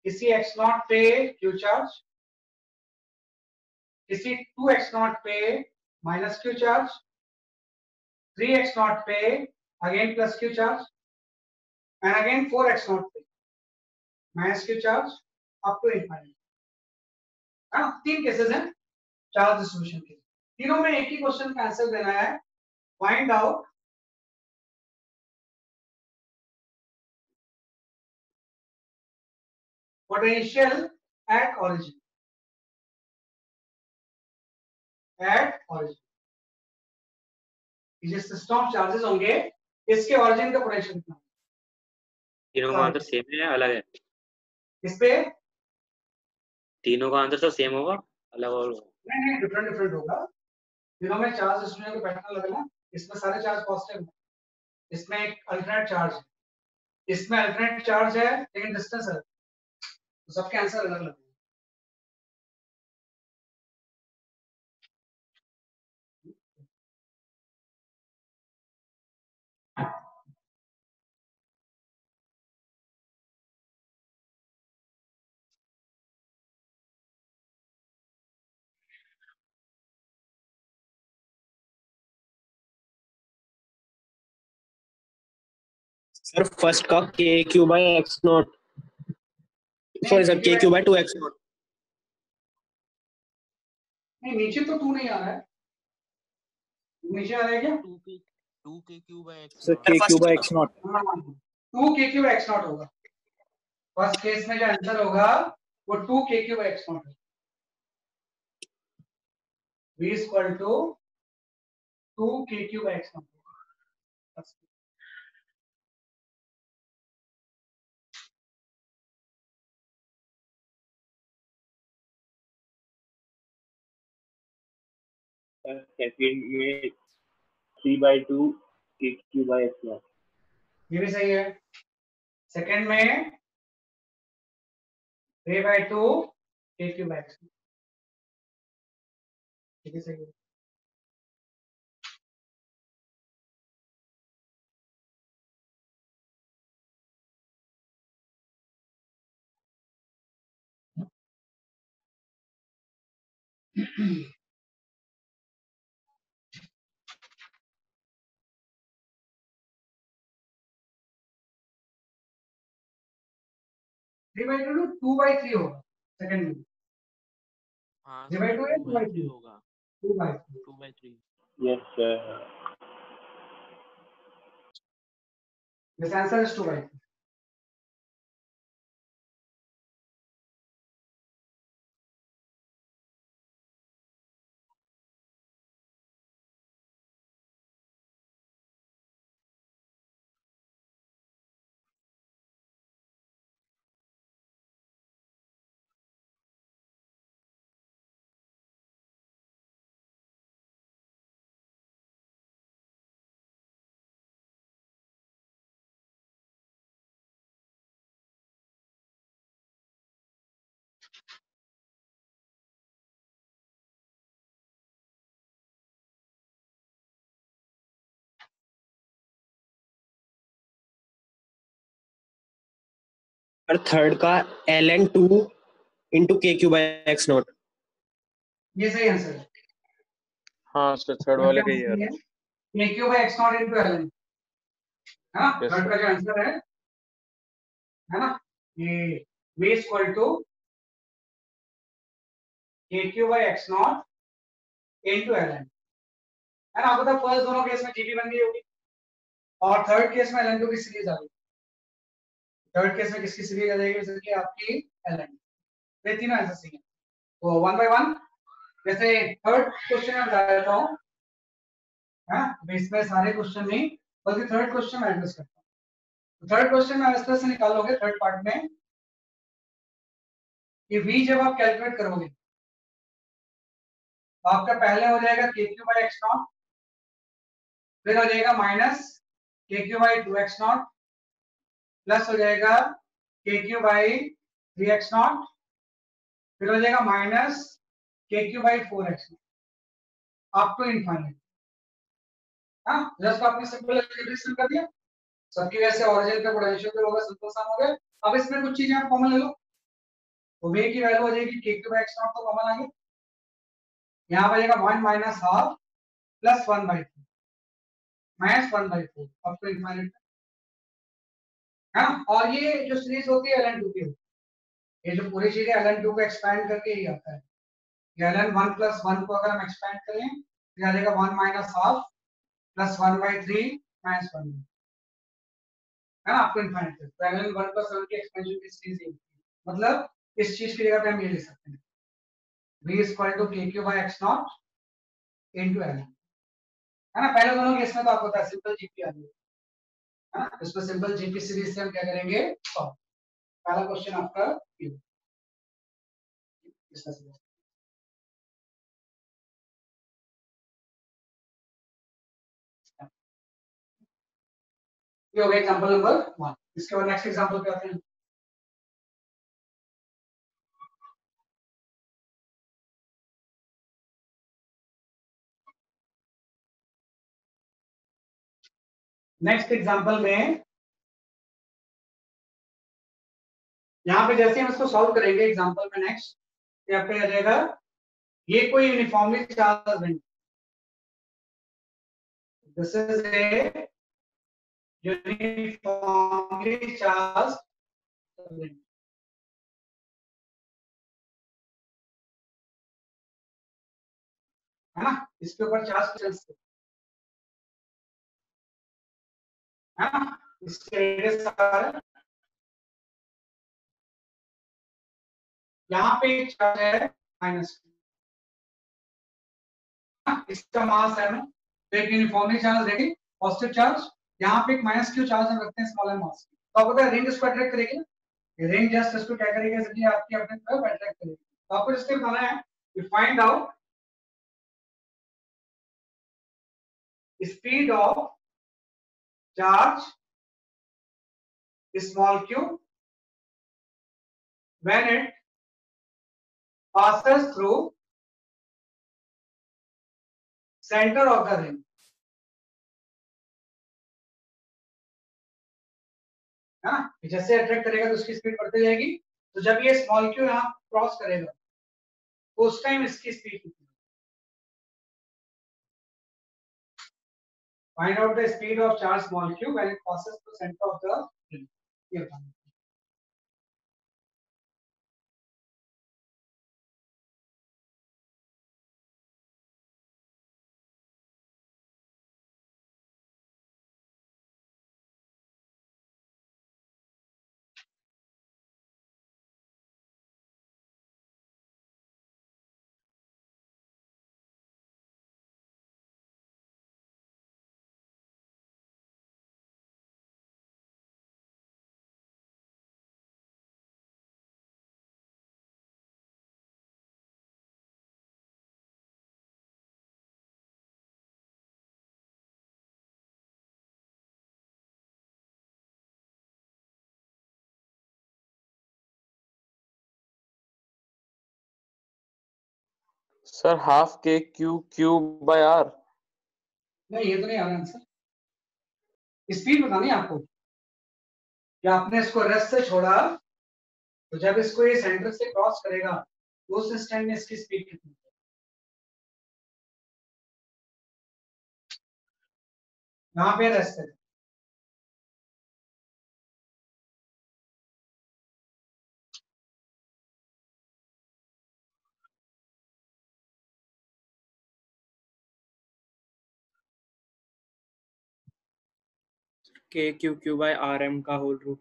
किसी x0 पे q चार्ज, किसी 2x0 पे माइनस q चार्ज, 3x0 पे again plus q charge, and again 4x0 पे minus q charge, up to infinite, है ना। तीन केसेस हैं चार्ज डिस्ट्रीब्यूशन के, तीनों में एक ही क्वेश्चन का आंसर देना है, find out potential at origin, at origin, ये सिस्टम ऑफ चार्जेस होंगे, इसके ऑरिजिन का पोटेंशियल कितना है। तीनों का आंसर सेम है या अलग है? इस पे तीनों का आंसर तो सेम होगा, अलग अलग होगा? नहीं, डिफरेंट डिफरेंट होगा। तीनों में चार्ज डिस्ट्रीब्यूशन का पैटर्न अलग है ना। इसमें सारे चार्ज पॉजिटिव है, इसमें एक अल्टरनेट चार्ज है, इसमें अल्टरनेट चार्ज है लेकिन डिस्टेंस है, तो सबके आंसर अलग अलग है। सर फर्स्ट का के q by x not, sorry sir k q by 2x not. नहीं, नीचे तो 2 नहीं आ रहा है, नीचे आ रहा है क्या? 2k cube by x sir k q by x not. हाँ, 2k³ x नॉट होगा। फर्स्ट केस में जो आंसर होगा वो 2k³ x नॉट है। v equal to 2k³ x not होगा। सेकंड में 3/2 के क्यू बाय एक्स नॉट, ये भी सही है। सेकंड में 3/2 k³ x नॉट, ये भी सही है। थ्री बाई टू 2/3 होगा सेकंड में। हाँ 3/2 या 2/3 2/3 होगा, 2/3। 2/3। Yes sir. This answer is 2/3। और थर्ड का ln2 इंटू के क्यू बाई एक्स नॉट। ये सही आंसर है। हाँ सर थर्ड वाले का ही है। k³ by x not into ln, है ना? Yes, third sir. का जो आंसर है ना, ये v equal to k³ by x not into ln, है ना? आपको तो फर्स्ट दोनों केस में जीपी बन गई होगी और थर्ड केस में ln2 की सीरीज आ गई। थर्ड केस में किसकी सीरीज आ जाएगी? जैसे कि आपकी ln, ये तीनों आंसर सही है। तो 1 by 1 जैसे थर्ड क्वेश्चन में बता देता हूँ, है इसमें सारे क्वेश्चन नहीं बल्कि थर्ड क्वेश्चन में एड्रेस करता हूँ। थर्ड क्वेश्चन में इस तरह से निकालोगे थर्ड पार्ट में कि v जब आप कैलकुलेट करोगे तो आपका पहले हो जाएगा k³ by x नॉट, फिर हो जाएगा minus k³ by 2x not, plus हो जाएगा k³ by 3x नॉट, फिर हो जाएगा minus k³ by 4x up to infinite. हाँ, जस्ट आपने सिंपल इंटीग्रेशन कर दिया, सबकी वैसे ओरिजिन का पोटेंशियल भी होगा, सिंपल सम हो गया। अब इसमें कुछ चीजें आप कॉमन ले लो, तो v की वैल्यू हो जाएगी k³ by x नॉट तो कॉमन आ गया, यहाँ पर जाएगा 1 minus half plus 1/3 minus 1/4 up to infinite, है ना? और ये जो सीरीज होती है ln2 की, ये जो पूरी चीज है ln2 को एक्सपेंड करके ही आता है। ये ln1 + 1 को अगर हम एक्सपेंड करें तो आ जाएगा 1 माइनस हाफ प्लस 1/3 माइनस 1, है ना? Up to infinite. तो ln1 + 1 की एक्सपेंशन की सीरीज है, मतलब इस चीज की जगह पे हम ये लिख सकते हैं v = k³ by x not into ln, है ना? पहले दोनों केस में तो आपको पता है सिंपल जीपी आ गई, है ना? इसमें सिंपल जीपी सीरीज से हम क्या करेंगे सॉल्व। पहला क्वेश्चन आपका ये। ये हो गया एग्जांपल नंबर 1। इसके बाद नेक्स्ट एग्जांपल पे आते हैं। नेक्स्ट एग्जांपल में यहाँ पे जैसे हम इसको सॉल्व करेंगे एग्जांपल में नेक्स्ट यहाँ पे आ जाएगा ये कोई uniformly charge ring, this is a uniformly charge ring. है ना, इसके ऊपर चार्ज चलते है ना, इसके रेडियस यहाँ पे एक चार्ज है -q, इसका मास है ना, तो एक uniformly charge ready positive charge, यहाँ पे एक -q चार्ज हम रखते हैं स्मॉलर मास। तो आपको पता है रिंग इसको अट्रैक्ट करेगी ना, ये रिंग जस्ट इसको क्या करेगी, इसलिए आपकी अपने तरफ अट्रैक्ट करेगी। तो आपको इसके बताना है कि find out speed of charge small q when it passes through center of the ring। है ना, जैसे अट्रैक्ट करेगा तो उसकी स्पीड बढ़ती जाएगी। तो जब ये स्मॉल क्यू यहाँ क्रॉस करेगा तो उस टाइम इसकी स्पीड कितनी, find out the speed of charge small Q when it passes through center of the ring। ये बताना। सर हाफ के क्यू क्यूब बाय आर। नहीं ये तो नहीं आ रहा आंसर, स्पीड बतानी है आपको कि आपने इसको रेस्ट से छोड़ा तो जब इसको ये सेंटर से क्रॉस करेगा तो उस इंस्टेंट में इसकी स्पीड कितनी है। यहाँ पे रेस्ट है, k q q by r m का होल रूट।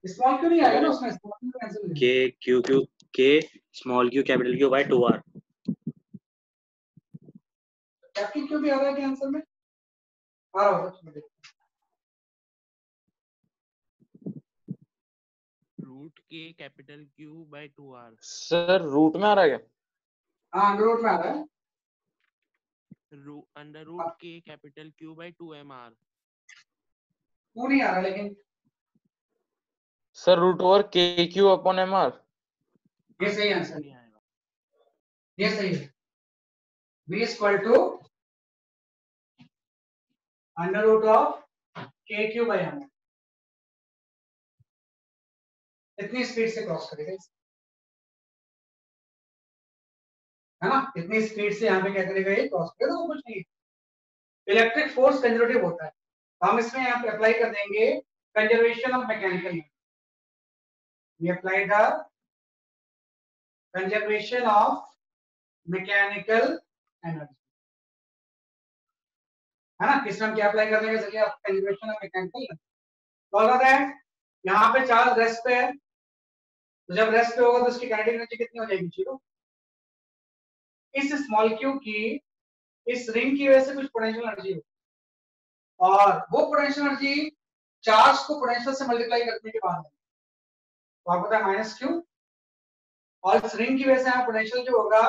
स्मॉल क्यू नहीं आएगा ना उसमें, स्मॉल क्यू कैंसिल हो जाएगा। K q q k small q capital Q by 2r। Capital Q भी आ रहा है क्या आंसर में, आ रहा होगा। Root k capital Q by 2r। Sir root में आ रहा है क्या? हाँ अंडर रूट में आ रहा है। Under root k capital Q bye 2mr। क्यों नहीं आ रहा लेकिन, सर रूट ओवर के क्यू अपॉन एम आर। ये सही आंसर नहीं है, आएगा। ये सही है। v equal to under root of k q by m, इतनी स्पीड से क्रॉस करेगा है ना, इतनी स्पीड से यहाँ पे क्या करेगा ये क्रॉस करेगा। तो कुछ नहीं, इलेक्ट्रिक फोर्स कंजर्वेटिव होता है, तो हम इसमें यहाँ पे अप्लाई कर देंगे conservation of mechanical, we applied the conservation of mechanical energy। है ना, किस हम क्या अप्लाई कर देंगे, चलिए आप कंजर्वेशन ऑफ मैकेनिकल। तो अगर है यहाँ पे चार्ज रेस्ट पे है, तो जब रेस्ट पे होगा तो उसकी काइनेटिक एनर्जी कितनी हो जाएगी, 0। इस स्मॉल क्यू की इस रिंग की वजह से कुछ पोटेंशियल एनर्जी हो, और वो पोटेंशियल एनर्जी चार्ज को पोटेंशियल से मल्टीप्लाई करने के बाद है, तो आपको पता है -q और इस रिंग की वजह से यहाँ पोटेंशियल जो होगा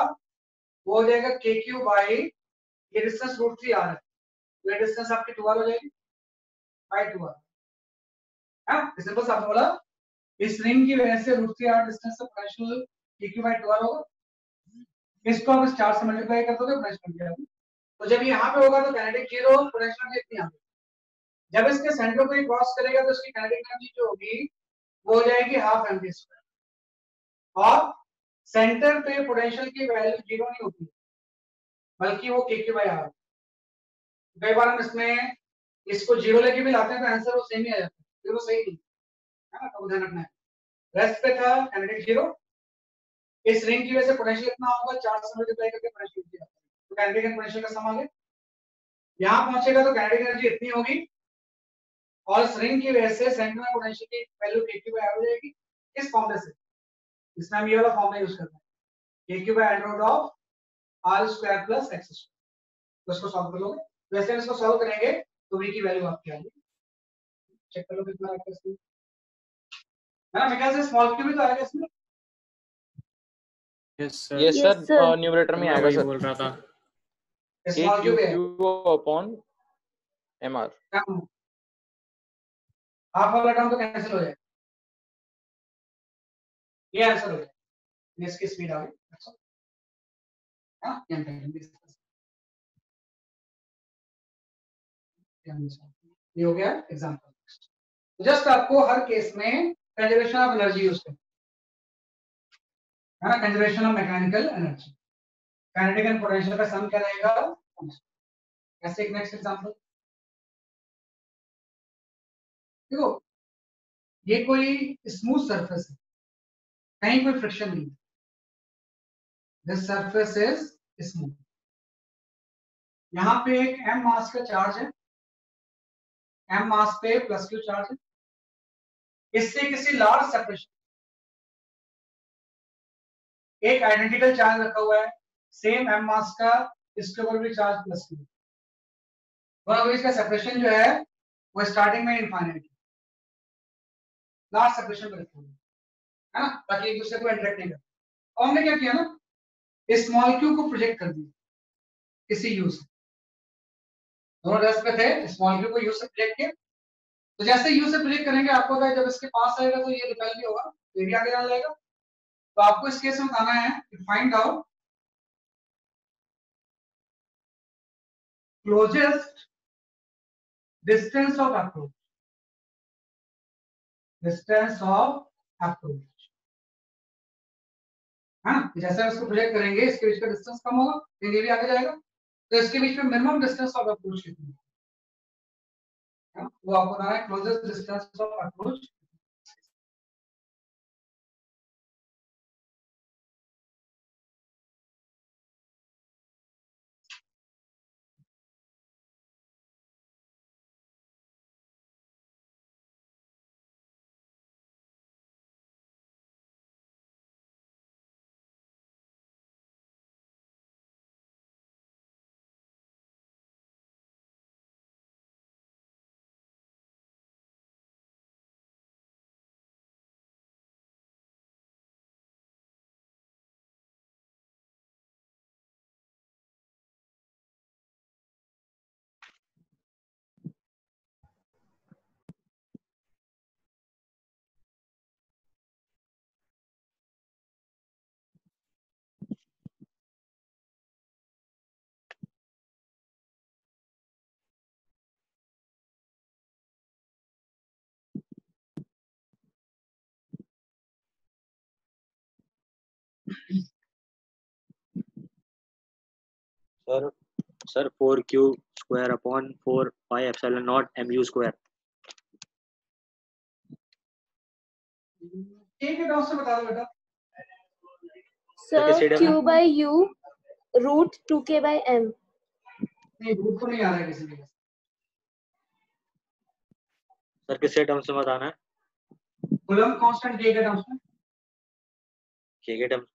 वो हो जाएगा के क्यू बाई ये डिस्टेंस रूट 3 आर है, तो ये डिस्टेंस आपकी 2r हो जाएगी बाई 2r। हाँ, सिंपल सा आपने बोला इस रिंग की वजह से रूट 3 आर डिस्टेंस से पोटेंशियल के क्यू बाई 2r होगा। इसको आप इस चार्ज से मल्टीप्लाई कर दोगे पोटेंशियल मिल जाएगा। तो जब यहाँ पे होगा तो काइनेटिक 0 पोटेंशियल कितनी आ गई। जब इसके सेंटर को क्रॉस करेगा तो इसकी काइनेटिक एनर्जी जो होगी वो हो जाएगी हाफ एम स्क्वायर। और सेंटर पे पोटेंशियल की वैल्यू 0 नहीं होती बल्कि वो के क्यू बाई आर। कई बार हम इसमें इसको 0 लेके भी लाते हैं तो आंसर वो सेम ही आ जाता है, फिर वो सही नहीं है ना, तो ध्यान रखना है। रेस्ट पे था काइनेटिक 0, इस रिंग की वजह से पोटेंशियल कितना होगा, चार्ज से मल्टीप्लाई करके पोटेंशियल किया तो काइनेटिक एंड पोटेंशियल का सम आ गया। यहां पहुंचेगा तो काइनेटिक एनर्जी इतनी होगी और इस रिंग की वजह से सेंटर में पोटेंशियल की वैल्यू के क्यू बाई आर हो जाएगी। किस फॉर्मूले से, इसमें हम ये वाला फॉर्मूला यूज करते हैं k q by under root of are square plus x square. तो इसको सॉल्व कर लोगे, वैसे हम इसको सॉल्व करेंगे तो v की वैल्यू आपकी आएगी। चेक कर लो कितना आता है इसमें, है ना। मेरे ख्याल से स्मॉल क्यू भी तो आएगा इसमें। Yes Yes, sir sir. Numerator में मैं आएगा वही सर बोल रहा था। के स्मॉल क्यू क्यू भी है q upon m r. Half वाला टर्म तो कैंसिल हो जाएगा, ये आंसर हो जाएगा। इसकी स्पीड आ गई। अच्छा हां ये हो गया एग्जांपल। जस्ट आपको हर केस में कंजर्वेशन ऑफ एनर्जी यूज करना है ना, conservation of mechanical energy. Kinetic and potential का सम क्या रहेगा, ऐसे एक नेक्स्ट एग्जांपल देखो। ये कोई स्मूथ सरफेस है, कहीं कोई फ्रिक्शन नहीं है, दिस सरफेस इज स्मूथ। यहाँ पे एक m मास का चार्ज है, m मास पे प्लस q चार्ज है, इससे किसी लार्ज सेपरेशन एक आइडेंटिकल चार्ज रखा हुआ है, सेम m मास का, इसके ऊपर भी चार्ज प्लस q। दोनों इसका सेपरेशन जो है वो स्टार्टिंग में इनफाइनाइट है, लार्ज सेपरेशन में रखा हुआ है ना, ताकि एक दूसरे को इंटरेक्ट नहीं करते। और हमने क्या किया ना, स्मॉल क्यू को प्रोजेक्ट कर दिया किसी यू से, दोनों रेस्ट पे थे, स्मॉल क्यू को यू से प्रोजेक्ट किया। तो जैसे यू से प्रोजेक्ट करेंगे आपको पता है जब इसके पास आएगा तो ये रिपेल भी होगा, तो ये भी आगे जाने लगेगा। तो आपको इस केस में बताना है कि find out closest distance of approach, distance of approach है ना। जैसे हम इसको प्रोजेक्ट करेंगे इसके बीच का डिस्टेंस कम होगा, ये भी आगे जाएगा, तो इसके बीच में मिनिमम डिस्टेंस ऑफ अप्रोच कितनी है ना? वो आपको बताना है closest distance of approach. Sir sir 4q square upon 4 pi epsilon not mu square. ठीक है, से बता दो बेटा। Sir, Q by U root 2K by M. नहीं रूट तो नहीं आ रहा है किसी के पास। सर किसके टर्म्स में बताना है, कूलम्ब कांस्टेंट के टर्म्स में। k के terms.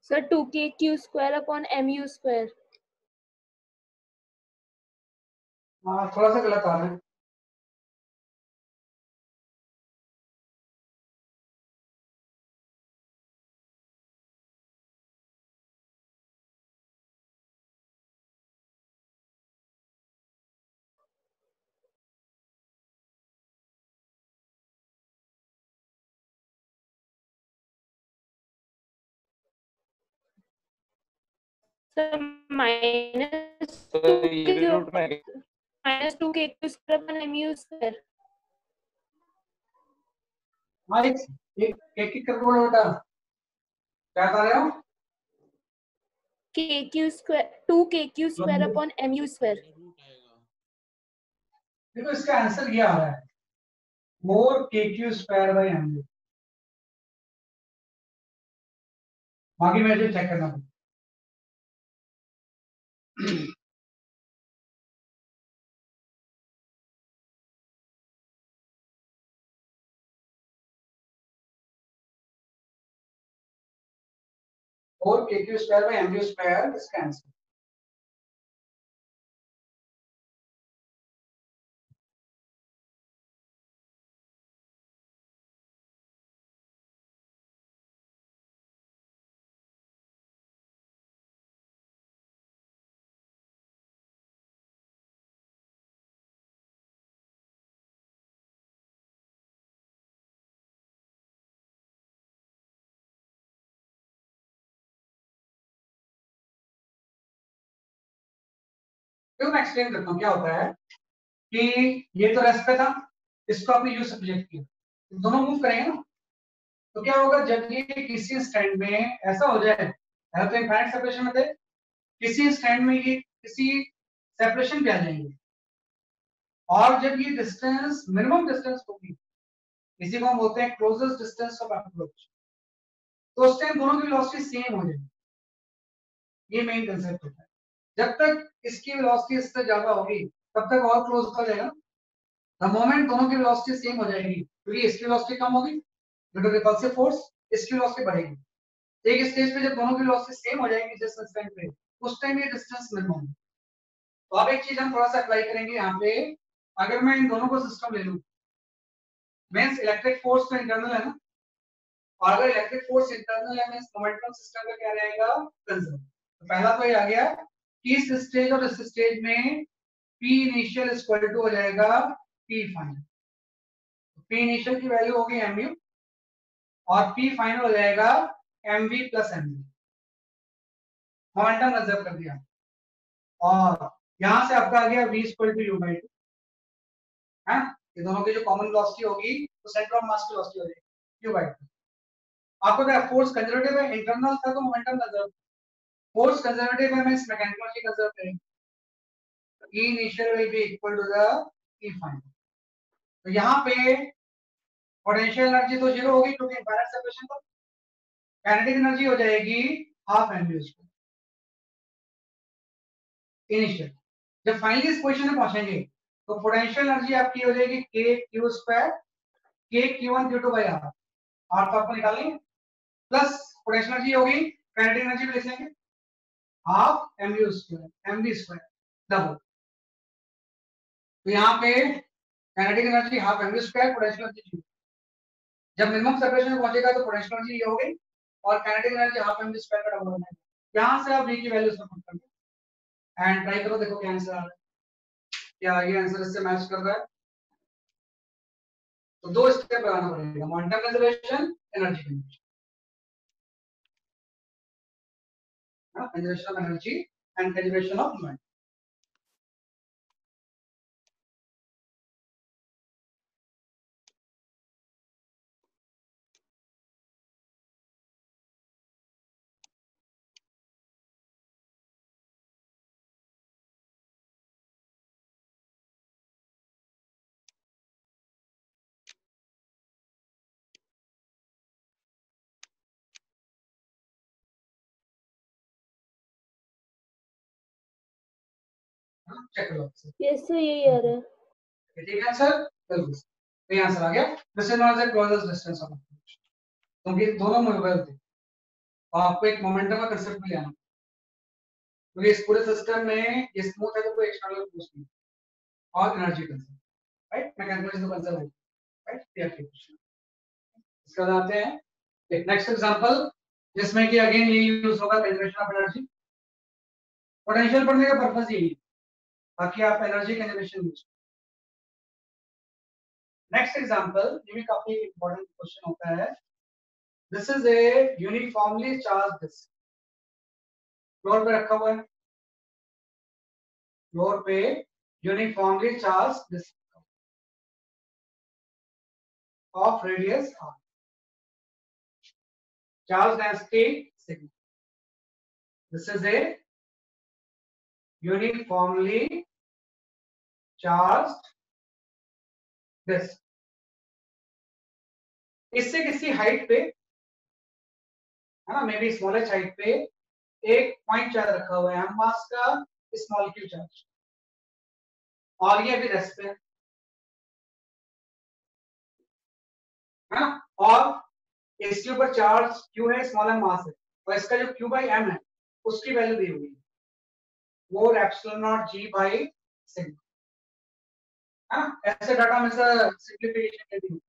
Sir 2kq square upon mu square. हाँ थोड़ा सा गलत आ रहा है। सर minus सर ये रूट में minus 2kq square upon mu square. हाँ एक करके बोलो बेटा, क्या कर रहे हो? kq square 2kq square upon mu square. Root आएगा। देखो इसका आंसर ये आ रहा है 4kq स्क्वायर बाई एम। बाकी मैं जो चेक करना पड़ेगा। 4kq square by m square इसका आंसर। तो मैं एक्सप्लेन करता हूँ क्या होता है कि ये तो रेस्ट पे था, इसको आपने यू सब्जेक्ट किया, दोनों मूव करेंगे ना, तो क्या होगा जब ये किसी स्टैंड में ऐसा हो जाए, तो इनफाइनाइट सेपरेशन में थे, किसी स्टैंड में ये किसी सेपरेशन पे आ जाएंगे, और जब ये डिस्टेंस मिनिमम डिस्टेंस होगी, इसी को हम बोलते हैं क्लोजेस्ट डिस्टेंस ऑफ अप्रोच, तो उस टाइम दोनों की वेलोसिटी सेम हो जाएगी। ये मेन कंसेप्ट होता है। जब तक इसकी वेलोसिटी इससे ज्यादा होगी तब तक और क्लोज हो जाएगा। द मोमेंट दोनों की वेलोसिटी सेम हो जाएगी, क्योंकि इसकी वेलोसिटी कम होगी ड्यू टू रिपल्सिव फोर्स, इसकी वेलोसिटी बढ़ेगी। एक स्टेज पे जब दोनों की वेलोसिटी सेम हो जाएगी जिस इंस्टेंट पे, उस टाइम ये डिस्टेंस मिनिमम है। तो अब एक चीज हम थोड़ा सा अप्लाई करेंगे यहाँ पे, अगर मैं इन दोनों को सिस्टम ले लूं, मींस इलेक्ट्रिक फोर्स तो इंटरनल है ना, और अगर इलेक्ट्रिक फोर्स इंटरनल है मींस मोमेंटम सिस्टम का क्या रहेगा, कंजर्व। तो पहला तो ये आ गया कि इस स्टेज और इस स्टेज में P इनिशियल इक्वल टू हो जाएगा P फाइनल। P इनिशियल की वैल्यू होगी mu और P फाइनल हो जाएगा mv plus mv। Momentum conserve कर दिया, और यहां से आपका आ गया v equal to u by 2 है। ये दोनों की जो कॉमन वेलोसिटी होगी तो सेंटर ऑफ मास की वेलोसिटी हो जाएगी u बाई 2। आपको क्या फोर्स कंजर्वेटिव है, इंटरनल था तो मोमेंटम कंजर्व, फोर्स कंजर्वेटिव है मींस मैकेनिकल एनर्जी कंजर्व करेंगे। E initial will be equal to the E final। तो यहाँ पे पोटेंशियल एनर्जी तो जीरो होगी क्योंकि इनफाइनाइट सेपरेशन था, काइनेटिक एनर्जी हो जाएगी हाफ mv स्क्वायर इनिशियल। जब फाइनली इस पोजीशन में पहुंचेंगे तो पोटेंशियल एनर्जी आपकी हो जाएगी k q square k q1 q2 by r, r तो आपको निकालेंगे, प्लस पोटेंशियल एनर्जी होगी काइनेटिक एनर्जी भी लिख लेंगे हाफ mv स्क्वायर डबल। तो यहाँ पे kinetic energy half mv square, potential energy zero. जब मिनिमम सेपरेशन में पहुंचेगा तो पोटेंशियल एनर्जी ये हो गई और kinetic energy half mv square का डबल हो जाएगा। यहां से आप v की वैल्यू इसमें पुट कर दो एंड ट्राई करो, देखो क्या आंसर आ रहा है, क्या ये आंसर इससे मैच कर रहा है। तो दो स्टेप लगाना पड़ेगा, momentum conservation, energy conservation, conservation of energy and conservation of momentum. Check करो यस सर यही आ रहा है। ठीक है आंसर, बिल्कुल तो ये आंसर आ गया। This is not the closest distance of approach, क्योंकि दोनों मूवेबल थे। और आपको एक मोमेंटम का कंसेप्ट भी लेना, क्योंकि इस पूरे सिस्टम में ये स्मूथ है तो कोई एक्सटर्नल फोर्स नहीं और energy concept, right, mechanical concept, right, clear question. इसके बाद आते हैं एक नेक्स्ट एग्जांपल जिसमें कि अगेन ये यूज होगा कंजर्वेशन ऑफ एनर्जी। पोटेंशियल पढ़ने का पर्पस यही है ताकि आप energy conservation use. Next example ये भी काफी इंपॉर्टेंट क्वेश्चन होता है। This is a uniformly charge disc, floor पे रखा हुआ है, फ्लोर पे uniformly charge disc of radius r, charge density sigma. This is a uniformly charged disk. इससे किसी हाइट पे, है ना, मे बी स्मॉलेस्ट हाइट पे एक पॉइंट चार्ज रखा हुआ है, m मास का स्मॉल q चार्ज, और ये अभी रेस्ट पे है ना, और इसके ऊपर चार्ज q है, स्मॉल m मास है, और इसका जो q बाई m है उसकी वैल्यू दी हुई है 4 epsilon not g by sigma, है ना। ऐसे डाटा में से सिंपलीफिकेशन कर दी,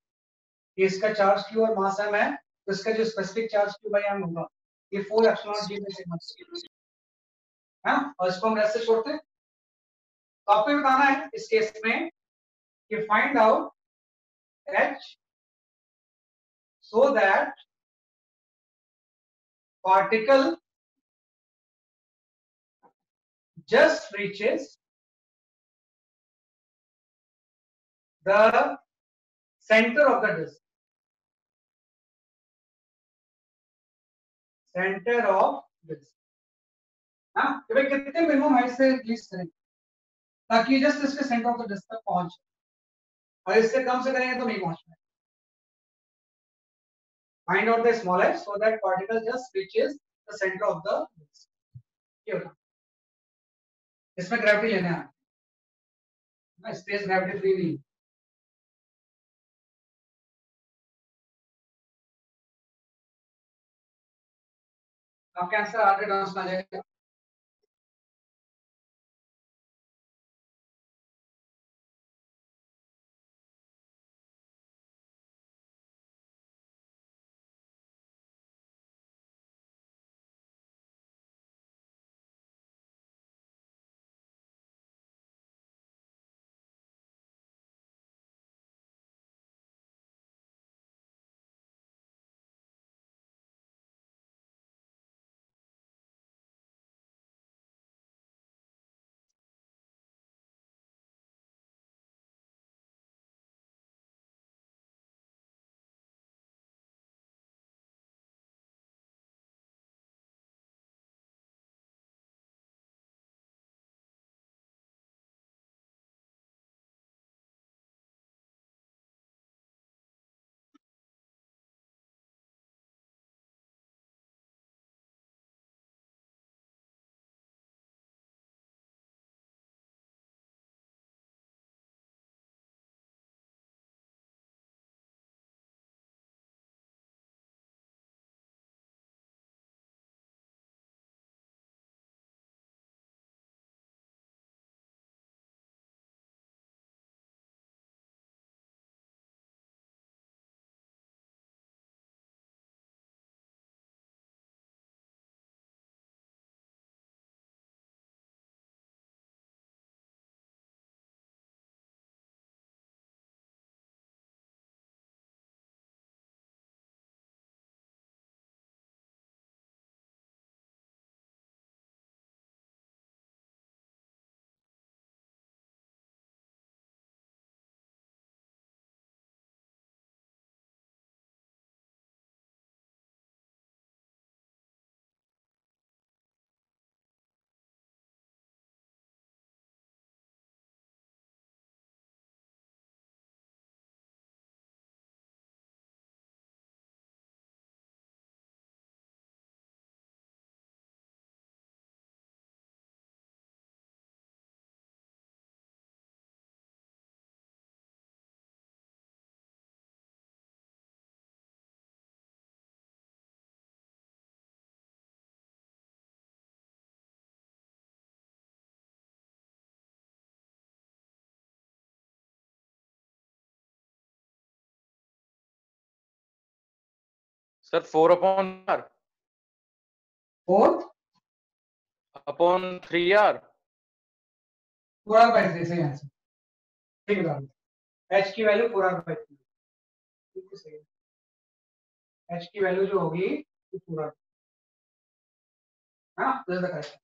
इसका चार्ज q और मास m है, तो इसका जो specific charge q by m होगा ये 4 epsilon not g by sigma, है ना, और इसको हम रेस्ट से छोड़ते हैं। तो आपको बताना है इस केस में कि find out h so that particle just reaches the center of the disk, center of disk, हाँ, कि भाई कितने मिनिमम हाइट से रिलीज करें ताकि जस्ट इसके सेंटर ऑफ द डिस्क तक पहुंच, और इससे कम से करेंगे तो नहीं पहुंच पाए। Find out the smallest so that particle just reaches the centre of the disc. ये होता है, इसमें ग्रेविटी लेना है, स्पेस ग्रेविटी फ्री नहीं। आपका आंसर आगे डांस में आ जाएगा। Sir 4/r 4 upon 3r। 4r/3 सही आंसर। ठीक है h की वैल्यू 4r/3 बिल्कुल सही है। h की वैल्यू जो होगी वो 4r, हाँ तो करेक्ट आंसर।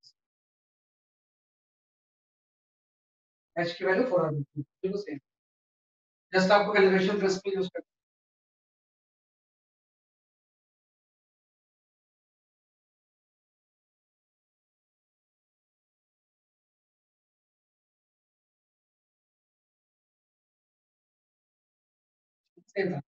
h की वैल्यू 4r बिल्कुल सही। जस्ट आपको कैलिब्रेशन प्रिंसिपल यूज करना सेम था।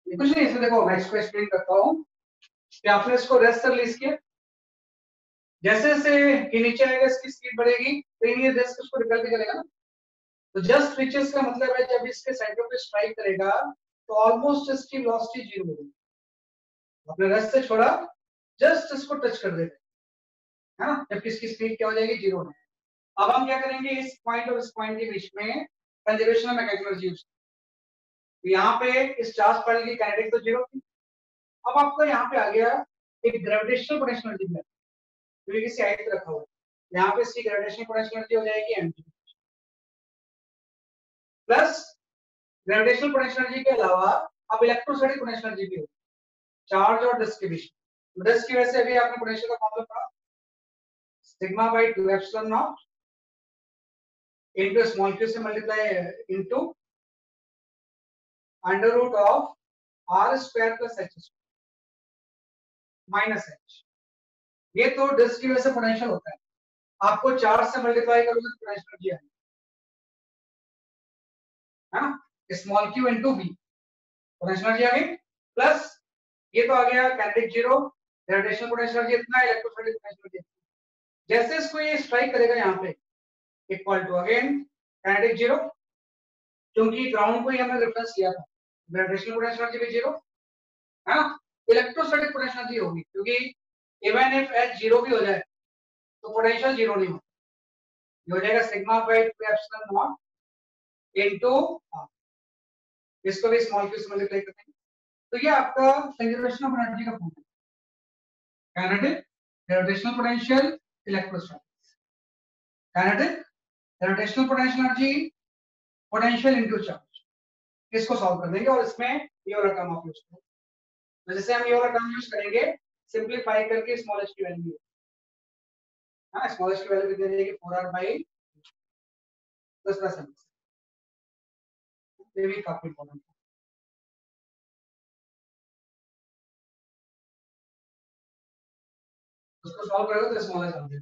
कुछ नहीं, इसमें देखो मैं इसको एक्सप्लेन करता हूँ कि आपने इसको रेस्ट रिलीज किया, जैसे जैसे ये नीचे आएगा इसकी स्पीड बढ़ेगी तो ये रेस्ट उसको निकल के चलेगा ना। तो जस्ट रिचेस का मतलब है जब इसके सेंटर पे स्ट्राइक करेगा तो ऑलमोस्ट इसकी वेलोसिटी जीरो हो जाएगी। अपने रेस्ट से छोड़ा, जस्ट इसको टच कर देगा, है ना, जबकि इसकी स्पीड क्या हो जाएगी, जीरो हो जाएगी। अब हम क्या करेंगे, इस पॉइंट और इस पॉइंट के बीच में conservation of mechanical energy use. यहाँ पे इस चार्ज पार्टिकल की काइनेटिक तो जीरो थी। अब आपको यहाँ पे आ गया एक ग्रेविटेशनल पोटेंशियल एनर्जी है जो किसी हाइट पे रखा हुआ है। यहाँ पे इसकी ग्रेविटेशनल पोटेंशियल एनर्जी हो जाएगी mg plus gravitational potential energy के अलावा अब इलेक्ट्रोस्टैटिक पोटेंशियल एनर्जी भी होगी चार्ज और डिस्क के बीच में। डिस्क की वजह से अभी आपने पोटेंशियल का फॉर्मूला पढ़ा, sigma by 2 epsilon not into small q से multiply into under root of r square plus h minus h। ये तो डिस्क की वजह से पोटेंशियल होता है। आपको चार्ज से मल्टीप्लाई करोगे तो पोटेंशियल एनर्जी आएगी, है ना, small q into v potential energy आ गई, प्लस ये तो आ गया kinetic zero, gravitational potential energy इतना, इलेक्ट्रोस्टैटिक पोटेंशियल एनर्जी। जैसे इसको ये स्ट्राइक करेगा यहाँ पे equal to again kinetic zero, क्योंकि ग्राउंड को ही हमने रेफरेंस लिया था, ग्रेविटेशनल पोटेंशियल एनर्जी भी जीरो, है ना, इलेक्ट्रोस्टैटिक पोटेंशियल एनर्जी होगी क्योंकि इवन इफ h जीरो भी हो जाए तो पोटेंशियल जीरो नहीं होगा, ये हो जाएगा sigma by 2 epsilon not into r, इसको भी स्मॉल q से मल्टीप्लाई करते हैं। तो ये आपका कंजर्वेशन ऑफ एनर्जी का formula, kinetic, gravitational potential, electrostatic. Kinetic, gravitational potential energy, potential into charge, इसको सॉल्व कर देंगे और इसमें ये वाला टर्म आप यूज करेंगे। तो जैसे हम ये वाला टर्म यूज करेंगे सिंपलीफाई करके स्मॉल h की वैल्यू, हां स्मॉल h की वैल्यू कितनी देगी 4r बाय 10 प्लस m, ये भी काफी इंपॉर्टेंट है। उसको सॉल्व करोगे तो स्मॉल h आ जाएगा।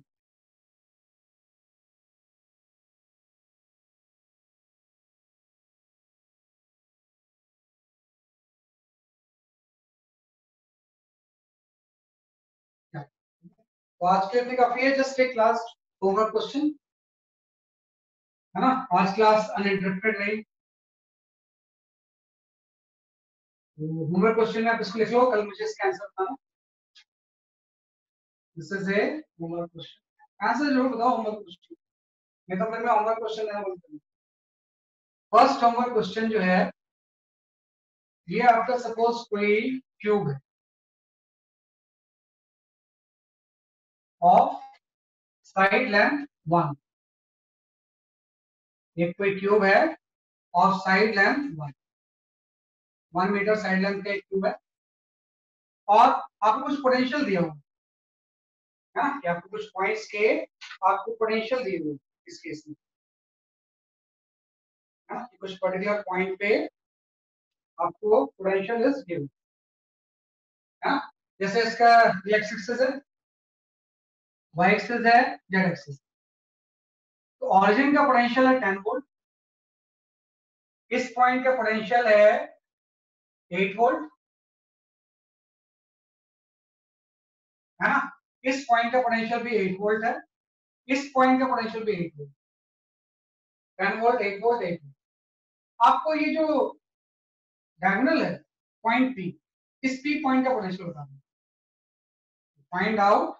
तो आज के लिए काफी है, जस्ट एक लास्ट होमवर्क क्वेश्चन, है ना, आज क्लास अनइंटरप्टेड रही। होमवर्क क्वेश्चन में आप इसको लिख लो, कल मुझे इसका आंसर बताना। This is A homework question, answer जरूर बताओ होमवर्क क्वेश्चन, मैं तो फिर मैं होमवर्क क्वेश्चन लेना बंद करूंगा। फर्स्ट होमवर्क क्वेश्चन जो है ये आपका सपोज कोई क्यूब है ऑफ साइड लेंथ 1, एक कोई क्यूब है ऑफ side length 1 metre side length का एक क्यूब है और आपको कुछ पोटेंशियल दिया हुआ है ना, कि आपको कुछ पॉइंट्स के आपको पोटेंशियल दिए हुए इस केस में, है ना, कुछ पर्टिकुलर पॉइंट पे आपको पोटेंशियल इज गिवन, है ना। जैसे इसका x एक्सिस है, y एक्सिस है, z एक्सिस। तो ऑरिजिन का पोटेंशियल है 10 वोल्ट, इस पॉइंट का पोटेंशियल है 8 वोल्ट, है ना, इस पॉइंट का पोटेंशियल भी 8 वोल्ट है, इस पॉइंट का पोटेंशियल भी 8 वोल्ट, 10 वोल्ट 8 वोल्ट 8 वोल्ट। आपको ये जो डायगोनल है पॉइंट P, इस पी पॉइंट का पोटेंशियल बताना। Find out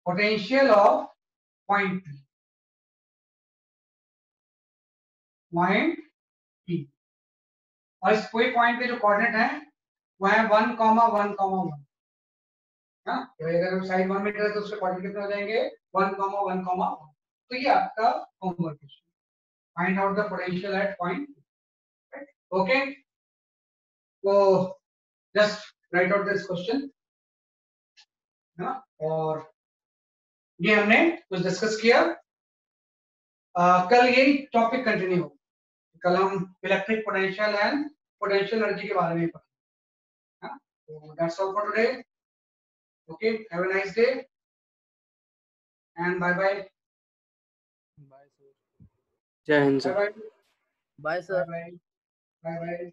potential of point P, point P. और इस कोई पॉइंट पे जो कोऑर्डिनेट है वो है 1,1,1। हाँ, तो अगर साइड 1 मीटर है तो उसके कोऑर्डिनेट कितने हो जाएंगे 1,1,1। तो ये आपका होमवर्क है। Find out the potential at point. Okay, तो just write out this question. और ये हमने कुछ डिस्कस किया। कल यही टॉपिक कंटिन्यू हो। कल हम electric potential and potential energy के बारे में पढ़ेंगे। तो that's all for today. Okay, have a nice day and bye bye. जय Hind sir. Bye bye bye sir. Bye bye.